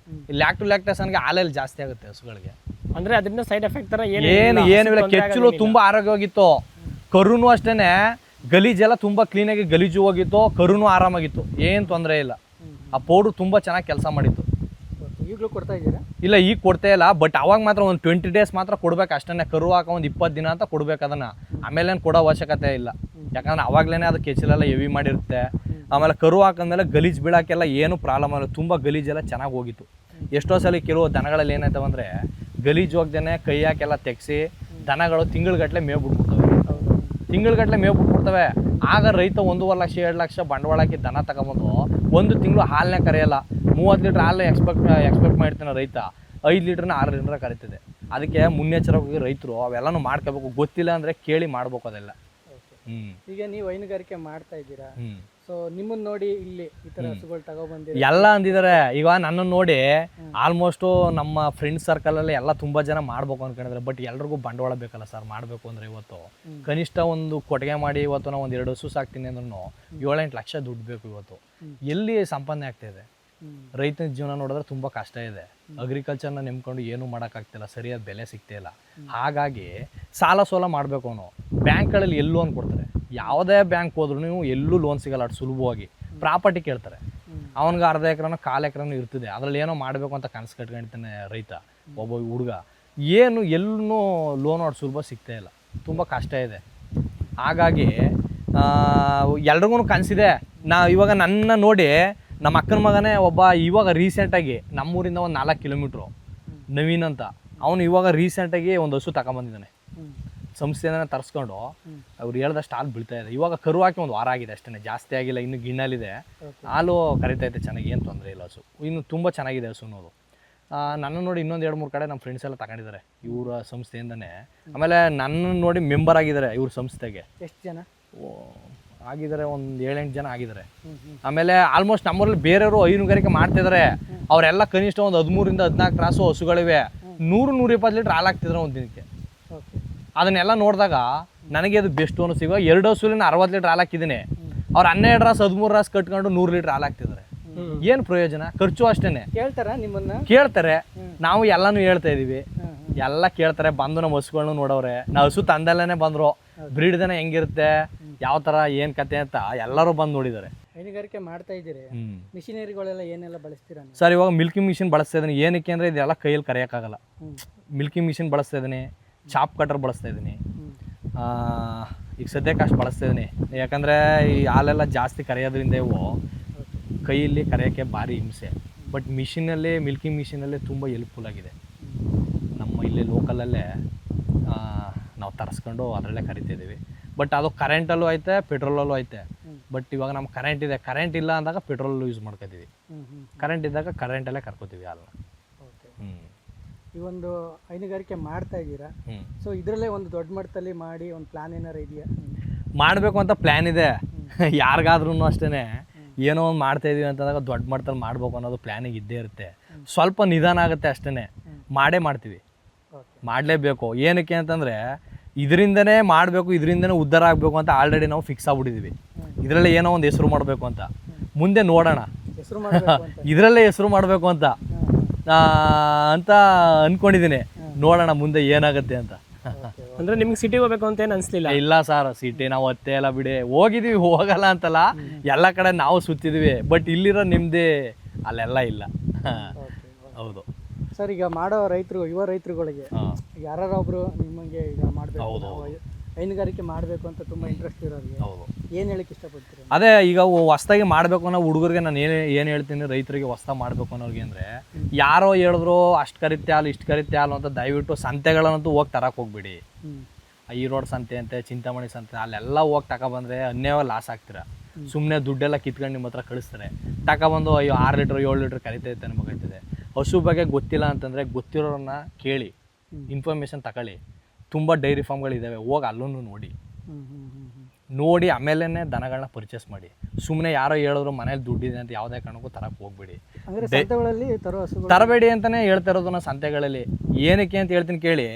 ಲ್ಯಾಕ್ಟೇಷನ್ಗೆ ಹಾಲೆಲ್ಲ ಜಾಸ್ತಿ ಆಗುತ್ತೆ ಹಸುಗಳಿಗೆ. ಅಂದರೆ ಅದರಿಂದ ಸೈಡ್ ಎಫೆಕ್ಟ್ ಥರ ಏನಿಲ್ಲ. ಕೆಚ್ಚಲು ತುಂಬ ಆರೋಗ್ಯವಾಗಿತ್ತು. ಕರುನೂ ಅಷ್ಟೇ, ಗಲೀಜೆಲ್ಲ ತುಂಬ ಕ್ಲೀನಾಗಿ ಗಲೀಜು ಹೋಗಿತ್ತು. ಕರುನೂ ಆರಾಮಾಗಿತ್ತು, ಏನು ತೊಂದರೆ ಇಲ್ಲ. ಆ ಪೌಡ್ರು ತುಂಬ ಚೆನ್ನಾಗಿ ಕೆಲಸ ಮಾಡಿತ್ತು. ಈಗಲೂ ಕೊಡ್ತಾ ಇದ್ದೀರಾ? ಇಲ್ಲ, ಈಗ ಕೊಡ್ತಾ ಇಲ್ಲ. ಬಟ್ ಅವಾಗ ಮಾತ್ರ ಒಂದು 20 ಡೇಸ್ ಮಾತ್ರ ಕೊಡ್ಬೇಕು ಅಷ್ಟೇ. ಕರು ಹಾಕೋ ಒಂದು 20 ದಿನ ಅಂತ ಕೊಡ್ಬೇಕು ಅದನ್ನು. ಆಮೇಲೆ ಕೊಡೋ ಅವಶ್ಯಕತೆ ಇಲ್ಲ. ಯಾಕಂದ್ರೆ ಅವಾಗಲೇ ಅದು ಕೆಚ್ಚಲೆಲ್ಲ ಹೆವಿ ಮಾಡಿರುತ್ತೆ. ಆಮೇಲೆ ಕರು ಹಾಕಿದ್ಮೇಲೆ ಗಲೀಜು ಬೀಳೋಕ್ಕೆಲ್ಲ ಏನು ಪ್ರಾಬ್ಲಮ್ ಇಲ್ಲ. ತುಂಬ ಗಲೀಜೆಲ್ಲ ಚೆನ್ನಾಗಿ ಹೋಗಿತ್ತು. ಎಷ್ಟೋ ಸಲ ಕೆಲವು ದನಗಳಲ್ಲಿ ಏನಾಯ್ತವೆ ಅಂದರೆ ಗಲೀಜು ಹೋಗ್ದೇ ಕೈ ಹಾಕೆಲ್ಲ ತೆಗೆಸಿ ದನಗಳು ತಿಂಗಳುಗಟ್ಟಲೆ ಮೇವು ಬಿಟ್ಬಿಡ್ತವೆ. ತಿಂಗಳುಗಟ್ಟಲೆ ಮೇವು ಬಿಟ್ಬಿಡ್ತವೆ. ಆಗ ರೈತ 1.5 ಲಕ್ಷ 2 ಲಕ್ಷ ಬಂಡವಾಳ ಹಾಕಿ ದನ ತಗೊಂಬಂದು 1 ತಿಂಗಳು ಹಾಲನ್ನೇ ಕರೆಯಲ್ಲ. 30 ಲೀಟ್ರ್ ಹಾಲು ಎಕ್ಸ್ಪೆಕ್ಟ್ ಮಾಡಿರ್ತಾನೆ ರೈತ, 5 ಲೀಟ್ರನ್ನ 6 ಲೀಟ್ರ್ ಕರಿತದೆ. ಅದಕ್ಕೆ ಮುನ್ನೆಚ್ಚರವಾಗಿ ರೈತರು ಅವೆಲ್ಲನೂ ಮಾಡ್ಕೋಬೇಕು. ಗೊತ್ತಿಲ್ಲ ಅಂದರೆ ಕೇಳಿ ಮಾಡ್ಬೇಕು ಅದೆಲ್ಲ. ಈಗ ನೀವು ಹೈನುಗಾರಿಕೆ ಮಾಡ್ತಾ ಇದ್ದೀರಾ, ಸೊ ನಿಮ್ಮನ್ನ ನೋಡಿ ಇಲ್ಲಿ ಈ ಥರ ಹಸುಗಳು ತಗೊಬಂದಿರಿ ಎಲ್ಲ ಅಂದಿದ್ದಾರೆ. ಈಗ ನನ್ನನ್ನು ನೋಡಿ ಆಲ್ಮೋಸ್ಟು ನಮ್ಮ ಫ್ರೆಂಡ್ ಸರ್ಕಲಲ್ಲಿ ಎಲ್ಲ ತುಂಬ ಜನ ಮಾಡ್ಬೇಕು ಅನ್ಕೊಂಡಿದ್ದಾರೆ. ಬಟ್ ಎಲ್ರಿಗೂ ಬಂಡವಾಳ ಬೇಕಲ್ಲ ಸರ್ ಮಾಡಬೇಕು ಅಂದರೆ. ಇವತ್ತು ಕನಿಷ್ಠ ಒಂದು ಕೊಟ್ಟಿಗೆ ಮಾಡಿ ಇವತ್ತು ನಾವು ಒಂದು 2 ಹಸು ಸಾಕ್ತೀನಿ ಅಂದ್ರೂ 7-8 ಲಕ್ಷ ದುಡ್ಡು ಬೇಕು. ಇವತ್ತು ಎಲ್ಲಿ ಸಂಪಾದನೆ ಆಗ್ತಾಯಿದೆ? ರೈತನ ಜೀವನ ನೋಡಿದ್ರೆ ತುಂಬ ಕಷ್ಟ ಇದೆ. ಅಗ್ರಿಕಲ್ಚರ್ನ ನೆಮ್ಕೊಂಡು ಏನೂ ಮಾಡೋಕ್ಕಾಗ್ತಿಲ್ಲ, ಸರಿಯಾದ ಬೆಲೆ ಸಿಗ್ತಾ ಇಲ್ಲ. ಹಾಗಾಗಿ ಸಾಲ ಸೋಲ ಮಾಡಬೇಕು. ಅವನು ಬ್ಯಾಂಕ್ಗಳಲ್ಲಿ ಎಲ್ಲೂ ಲೋನ್ ಕೊಡ್ತಾರೆ. ಯಾವುದೇ ಬ್ಯಾಂಕ್ ಹೋದ್ರೂ ನೀವು ಎಲ್ಲೂ ಲೋನ್ ಸಿಗಲ್ಲ ಅಷ್ಟು ಸುಲಭವಾಗಿ. ಪ್ರಾಪರ್ಟಿ ಕೇಳ್ತಾರೆ. ಅವನಿಗೆ 1/2 ಎಕರೆನೋ 1/4 ಎಕರೆನೋ ಇರ್ತದೆ. ಅದರಲ್ಲಿ ಏನೋ ಮಾಡಬೇಕು ಅಂತ ಕನಸು ಕಟ್ಕೊಂಡಿರ್ತಾನೆ ರೈತ, ಒಬ್ಬ ಹುಡುಗ. ಏನು ಎಲ್ಲೂ ಲೋನ್ ಅಷ್ಟು ಸುಲಭ ಸಿಗ್ತಾ ಇಲ್ಲ, ತುಂಬ ಕಷ್ಟ ಇದೆ. ಹಾಗಾಗಿ ಎಲ್ರಿಗೂ ಕನಸಿದೆ. ಇವಾಗ ನನ್ನ ನೋಡಿ ನಮ್ಮ ಅಕ್ಕನ ಮಗನೇ ಒಬ್ಬ ಇವಾಗ ರೀಸೆಂಟಾಗಿ ನಮ್ಮೂರಿಂದ ಒಂದು 4 ಕಿಲೋಮೀಟ್ರು ನವೀನ್ ಅಂತ, ಅವನು ಇವಾಗ ರೀಸೆಂಟಾಗಿ ಒಂದು ಹಸು ತಗೊಂಬಂದಿದ್ದಾನೆ. ಸಂಸ್ಥೆನ ತರಿಸ್ಕೊಂಡು ಅವ್ರು ಹೇಳ್ದಷ್ಟು ಹಾಲು ಬೀಳ್ತಾ ಇದೆ. ಇವಾಗ ಕರು ಹಾಕಿ 1 ವಾರ ಆಗಿದೆ ಅಷ್ಟೇ, ಜಾಸ್ತಿ ಆಗಿಲ್ಲ. ಇನ್ನು ಗಿಣ್ಣಲಿದೆ, ಹಾಲು ಕರಿತೈತೆ ಚೆನ್ನಾಗಿ, ಏನು ತೊಂದರೆ ಇಲ್ಲ. ಹಸು ಇನ್ನು ತುಂಬ ಚೆನ್ನಾಗಿದೆ ಹಸು ಅನ್ನೋದು. ನನ್ನ ನೋಡಿ ಇನ್ನೊಂದು 2-3 ಕಡೆ ನಮ್ಮ ಫ್ರೆಂಡ್ಸ್ ಎಲ್ಲ ತಗೊಂಡಿದ್ದಾರೆ ಇವರ ಸಂಸ್ಥೆಯಿಂದನೇ. ಆಮೇಲೆ ನನ್ನ ನೋಡಿ ಮೆಂಬರ್ ಆಗಿದ್ದಾರೆ ಇವ್ರ ಸಂಸ್ಥೆಗೆ. ಎಷ್ಟು ಜನ ಆಗಿದ್ದಾರೆ? ಒಂದು 7-8 ಜನ ಆಗಿದ್ದಾರೆ. ಆಮೇಲೆ ಆಲ್ಮೋಸ್ಟ್ ನಮ್ಮೂರಲ್ಲಿ ಬೇರೆಯವರು ಹೈನುಗಾರಿಕೆ ಮಾಡ್ತಿದ್ದಾರೆ. ಅವರೆಲ್ಲ ಕನಿಷ್ಠ ಒಂದು 13-14 ಕ್ರಾಸು ಹಸುಗಳಿವೆ. 100-120 ಲೀಟ್ರ್ ಹಾಲು ಹಾಕ್ತಿದ್ರು ಒಂದು ದಿನಕ್ಕೆ. ಅದನ್ನೆಲ್ಲ ನೋಡಿದಾಗ ನನಗೆ ಅದು ಬೆಸ್ಟ್ ಅನಿಸ್ತು. ಇವಾಗ 2 ಹಸುಲಿನ 60 ಲೀಟ್ರ್ ಹಾಲು ಹಾಕಿದ್ದೀನಿ. ಅವ್ರು 12 ರಾಸು 13 ರಾಸು ಕಟ್ಕೊಂಡು 100 ಲೀಟ್ರ್ ಹಾಲು ಹಾಕ್ತಿದ್ದಾರೆ. ಏನು ಪ್ರಯೋಜನ? ಖರ್ಚು ಅಷ್ಟೇ. ಕೇಳ್ತಾರ ನಿಮ್ಮನ್ನ? ಕೇಳ್ತಾರೆ. ನಾವು ಎಲ್ಲನೂ ಹೇಳ್ತಾ ಇದೀವಿ, ಎಲ್ಲ ಕೇಳ್ತಾರೆ. ಬಂದು ನಮ್ಮ ಹಸುಗಳನ್ನೂ ನೋಡವ್ರೆ. ನಾವು ಹಸು ತಂದಲ್ಲೇ ಬಂದರು. ಬ್ರೀಡ್ ದನ ಹೆಂಗಿರುತ್ತೆ, ಯಾವ ಥರ ಏನು ಕತೆ ಅಂತ ಎಲ್ಲರೂ ಬಂದು ನೋಡಿದ್ದಾರೆ. ಹೈನುಗಾರಿಕೆ ಮಾಡ್ತಾ ಇದ್ದೀರಿ, ಹ್ಞೂ ಮಿಷಿನರಿಗಳೆಲ್ಲ ಏನೆಲ್ಲ ಬಳಸ್ತೀರಾ ನೀವು? ಸರ್, ಇವಾಗ ಮಿಲ್ಕಿಂಗ್ ಮಿಷಿನ್ ಬಳಸ್ತಾ ಇದ್ದೀನಿ. ಏನಕ್ಕೆ ಅಂದರೆ ಇದೆಲ್ಲ ಕೈಯಲ್ಲಿ ಕರೆಯೋಕ್ಕಾಗಲ್ಲ. ಹ್ಮ್. ಮಿಲ್ಕಿಂಗ್ ಮಿಷಿನ್ ಬಳಸ್ತಾ ಇದ್ದೀನಿ, ಚಾಪ್ ಕಟರ್ ಬಳಸ್ತಾ ಇದ್ದೀನಿ. ಹ್ಮ್. ಈಗ ಸದ್ಯಕ್ಕೆ ಅಷ್ಟು ಬಳಸ್ತಾ ಇದ್ದೀನಿ. ಯಾಕಂದರೆ ಈ ಹಾಲೆಲ್ಲ ಜಾಸ್ತಿ ಕರೆಯೋದ್ರಿಂದ ಇವು ಕೈಯಲ್ಲಿ ಕರೆಯೋಕ್ಕೆ ಭಾರಿ ಹಿಂಸೆ. ಬಟ್ ಮಿಷಿನಲ್ಲಿ, ಮಿಲ್ಕಿಂಗ್ ಮಿಷಿನಲ್ಲಿ ತುಂಬ ಹೆಲ್ಪ್ಫುಲ್ ಆಗಿದೆ. ನಮ್ಮ ಇಲ್ಲಿ ಲೋಕಲಲ್ಲೇ ನಾವು ತರಿಸ್ಕೊಂಡು ಅದರಲ್ಲೇ ಕರಿತಿದ್ದೀವಿ. ಬಟ್ ಅದು ಕರೆಂಟಲ್ಲೂ ಐತೆ, ಪೆಟ್ರೋಲಲ್ಲೂ ಐತೆ. ಬಟ್ ಇವಾಗ ನಮ್ಮ ಕರೆಂಟ್ ಇದೆ, ಕರೆಂಟ್ ಇಲ್ಲ ಅಂದಾಗ ಪೆಟ್ರೋಲ್ ಯೂಸ್ ಮಾಡ್ಕೊತೀವಿ. ಕರೆಂಟ್ ಇದ್ದಾಗ ಕರೆಂಟಲ್ಲೇ ಕರ್ಕೋತೀವಿ ಹಾಲನ್ನ. ಓಕೆ. ಹ್ಞೂ ಈ ಒಂದು ಹೈನುಗಾರಿಕೆ ಮಾಡ್ತಾ ಇದ್ದೀರಾ, ಹ್ಞೂ ಸೊ ಇದರಲ್ಲೇ ಒಂದು ದೊಡ್ಡ ಮಟ್ಟದಲ್ಲಿ ಮಾಡಿ ಒಂದು ಪ್ಲಾನ್ ಏನಾರು ಇದೆಯಾ? ಮಾಡಬೇಕು ಅಂತ ಪ್ಲ್ಯಾನ್ ಇದೆ. ಯಾರಿಗಾದ್ರೂ ಅಷ್ಟೇ ಏನೋ ಒಂದು ಮಾಡ್ತಾಯಿದ್ದೀವಿ ಅಂತಂದಾಗ ದೊಡ್ಡ ಮಟ್ಟದಲ್ಲಿ ಮಾಡಬೇಕು ಅನ್ನೋದು ಪ್ಲ್ಯಾನಿಗೆ ಇದ್ದೇ ಇರುತ್ತೆ. ಸ್ವಲ್ಪ ನಿಧಾನ ಆಗುತ್ತೆ ಅಷ್ಟೇ, ಮಾಡೇ ಮಾಡ್ತೀವಿ. ಓಕೆ. ಮಾಡಲೇಬೇಕು. ಏನಕ್ಕೆ ಅಂತಂದರೆ ಇದರಿಂದನೇ ಮಾಡಬೇಕು, ಇದರಿಂದನೇ ಉದ್ಧಾರ ಆಗಬೇಕು ಅಂತ ಆಲ್ರೆಡಿ ನಾವು ಫಿಕ್ಸ್ ಆಗ್ಬಿಟ್ಟಿದ್ದೀವಿ. ಇದರಲ್ಲೇ ಏನೋ ಒಂದು ಹೆಸರು ಮಾಡಬೇಕು ಅಂತ. ಮುಂದೆ ನೋಡೋಣ, ಹೆಸರು ಮಾಡಬೇಕು ಅಂತ ಇದರಲ್ಲೇ ಹೆಸರು ಮಾಡಬೇಕು ಅಂತ ಅಂದ್ಕೊಂಡಿದ್ದೀನಿ. ನೋಡೋಣ ಮುಂದೆ ಏನಾಗುತ್ತೆ ಅಂತ. ಅಂದ್ರೆ ನಿಮ್ಗೆ ಸಿಟಿಗೆ ಹೋಗ್ಬೇಕು ಅಂತ ಏನು ಅನಿಸ್ಲಿಲ್ಲ? ಇಲ್ಲ ಸರ್, ಸಿಟಿ ನಾವು ಅತ್ತೆ ಎಲ್ಲ ಬಿಡಿ ಹೋಗಿದ್ದೀವಿ, ಹೋಗಲ್ಲ ಅಂತಲ್ಲ, ಎಲ್ಲ ಕಡೆ ನಾವು ಸುತ್ತಿದ್ವಿ. ಬಟ್ ಇಲ್ಲಿರೋ ನಿಮ್ಮದೇ ಅಲ್ಲೆಲ್ಲ ಇಲ್ಲ. ಹೌದು ಸರ್, ಈಗ ಮಾಡೋ ರೈತರು, ಯುವ ರೈತರುಗಳಿಗೆ ಯಾರೊಬ್ರು ನಿಮಗೆ ಈಗ ಮಾಡಬೇಕು, ಹೈನುಗಾರಿಕೆ ಮಾಡಬೇಕು ಅಂತ ತುಂಬ ಇಂಟ್ರೆಸ್ಟ್ ಇರೋರಿಗೆ ಹೌದು ಏನು ಹೇಳಕ್ಕೆ ಇಷ್ಟಪಡ್ತೀರಿ? ಅದೇ ಈಗ ಹೊಸ್ದಾಗಿ ಮಾಡಬೇಕು ಅನ್ನೋ ಹುಡುಗರಿಗೆ ನಾನು ಏನು ಹೇಳ್ತೀನಿ, ರೈತರಿಗೆ ಹೊಸ್ದಾಗಿ ಮಾಡಬೇಕು ಅನ್ನೋರಿಗೆ ಅಂದರೆ, ಯಾರೋ ಹೇಳಿದ್ರು ಅಷ್ಟು ಕರಿತೆ ಹಾಲು ಇಷ್ಟು ಕರಿತೆ ಹಾಲು ಅಂತ ದಯವಿಟ್ಟು ಸಂತೆಗಳನ್ನಂತೂ ಹೋಗಿ ತರಕ್ಕೆ ಹೋಗ್ಬಿಡಿ. ಈ ರೋಡ್ ಸಂತೆ ಅಂತೆ, ಚಿಂತಾಮಣಿ ಸಂತೆ, ಅಲ್ಲೆಲ್ಲ ಹೋಗಿ ತಗೊಬಂದರೆ ಅನ್ಯಾವ ಲಾಸ್ ಆಗ್ತೀರ. ಸುಮ್ಮನೆ ದುಡ್ಡೆಲ್ಲ ಕಿತ್ಕೊಂಡು ನಿಮ್ಮ ಹತ್ರ ಕಳಿಸ್ತಾರೆ. ತಗೊಬಂದು ಅಯ್ಯೋ 6 ಲೀಟ್ರ್ 7 ಲೀಟ್ರ್ ಕರಿತೈತೆ ನಮಗೈತದೆ. ಹಸು ಬಗ್ಗೆ ಗೊತ್ತಿಲ್ಲ ಅಂತಂದರೆ ಗೊತ್ತಿರೋರನ್ನ ಕೇಳಿ ಇನ್ಫಾರ್ಮೇಷನ್ ತಗೊಳ್ಳಿ. ತುಂಬ ಡೈರಿ ಫಾರ್ಮ್ಗಳಿದ್ದಾವೆ, ಹೋಗಿ ಅಲ್ಲೂ ನೋಡಿ ಆಮೇಲೆ ದನಗಳನ್ನ ಪರ್ಚೇಸ್ ಮಾಡಿ. ಸುಮ್ಮನೆ ಯಾರೋ ಹೇಳಿದ್ರು ಮನೇಲಿ ದುಡ್ಡಿದೆ ಅಂತ ಯಾವುದೇ ಕಾರಣಕ್ಕೂ ತರಕ್ಕೆ ಹೋಗ್ಬೇಡಿ. ಅಂದರೆ ಸಂತೆಗಳಲ್ಲಿ ತರಬೇಡಿ ಅಂತಲೇ ಹೇಳ್ತಾ ಇರೋದು ನಾನು ಸಂತೆಗಳಲ್ಲಿ. ಏನಕ್ಕೆ ಅಂತ ಹೇಳ್ತೀನಿ ಕೇಳಿ.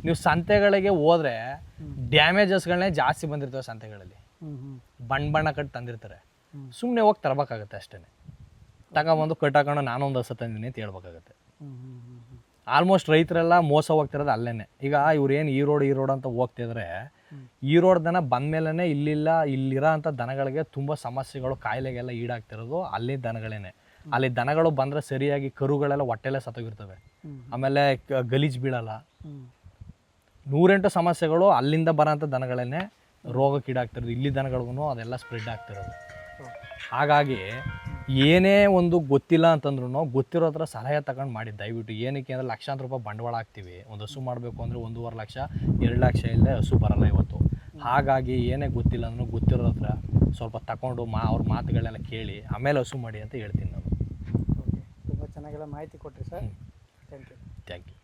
ನೀವು ಸಂತೆಗಳಿಗೆ ಹೋದರೆ ಡ್ಯಾಮೇಜಸ್ಗಳನ್ನೇ ಜಾಸ್ತಿ ಬಂದಿರ್ತವೆ ಸಂತೆಗಳಲ್ಲಿ. ಬಣ್ಣ ಕಟ್ಟು ತಂದಿರ್ತಾರೆ. ಸುಮ್ಮನೆ ಹೋಗಿ ತರಬೇಕಾಗತ್ತೆ ಅಷ್ಟೇ. ತಗೊಬಂದು ಕಟ್ಟಾಕೊಂಡು ನಾನೊಂದು ಹಸು ತಂದಿನಿ ಅಂತ ಹೇಳ್ಬೇಕಾಗತ್ತೆ. ಆಲ್ಮೋಸ್ಟ್ ರೈತರೆಲ್ಲ ಮೋಸ ಹೋಗ್ತಿರೋದು ಅಲ್ಲೇ. ಈಗ ಇವ್ರೇನು ಈ ರೋಡ್ ಅಂತ ಹೋಗ್ತಿದ್ರೆ, ಈ ರೋಡ್ ದನ ಬಂದಮೇಲೆ ಇಲ್ಲಿರೋ ಅಂಥ ದನಗಳಿಗೆ ತುಂಬ ಸಮಸ್ಯೆಗಳು, ಕಾಯಿಲೆಗೆಲ್ಲ ಈಡಾಗ್ತಿರೋದು ಅಲ್ಲಿ ದನಗಳೇನೆ. ಅಲ್ಲಿ ದನಗಳು ಬಂದರೆ ಸರಿಯಾಗಿ ಕರುಗಳೆಲ್ಲ ಹೊಟ್ಟೆಲ್ಲೇ ಸತ್ತೋಗಿರ್ತವೆ. ಆಮೇಲೆ ಗಲೀಜು ಬೀಳಲ್ಲ. 108 ಸಮಸ್ಯೆಗಳು ಅಲ್ಲಿಂದ ಬರೋಂಥ ದನಗಳನ್ನೇ ರೋಗಕ್ಕೀಡಾಗ್ತಿರೋದು. ಇಲ್ಲಿ ದನಗಳಿಗೂ ಅದೆಲ್ಲ ಸ್ಪ್ರೆಡ್ ಆಗ್ತಿರೋದು. ಹಾಗಾಗಿ ಏನೇ ಒಂದು ಗೊತ್ತಿಲ್ಲ ಅಂತಂದ್ರೂ ಗೊತ್ತಿರೋ ಹತ್ರ ಸಲಹೆ ತಗೊಂಡು ಮಾಡಿ ದಯವಿಟ್ಟು. ಏನಕ್ಕೆ ಅಂದರೆ ಲಕ್ಷಾಂತರ ರೂಪಾಯಿ ಬಂಡವಾಳ ಹಾಕ್ತೀವಿ. ಒಂದು ಹಸು ಮಾಡಬೇಕು ಅಂದರೆ 1.5 ಲಕ್ಷ 2 ಲಕ್ಷ ಇಲ್ಲದೆ ಹಸು ಬರಲ್ಲ ಇವತ್ತು. ಹಾಗಾಗಿ ಏನೇ ಗೊತ್ತಿಲ್ಲ ಅಂದ್ರೂ ಗೊತ್ತಿರೋ ಹತ್ರ ಸ್ವಲ್ಪ ತಗೊಂಡು ಅವ್ರ ಮಾತುಗಳೆಲ್ಲ ಕೇಳಿ ಆಮೇಲೆ ಹಸು ಮಾಡಿ ಅಂತ ಹೇಳ್ತೀನಿ ನಾನು. ಓಕೆ, ತುಂಬ ಚೆನ್ನಾಗೆಲ್ಲ ಮಾಹಿತಿ ಕೊಟ್ಟರಿ ಸರ್. Thank you.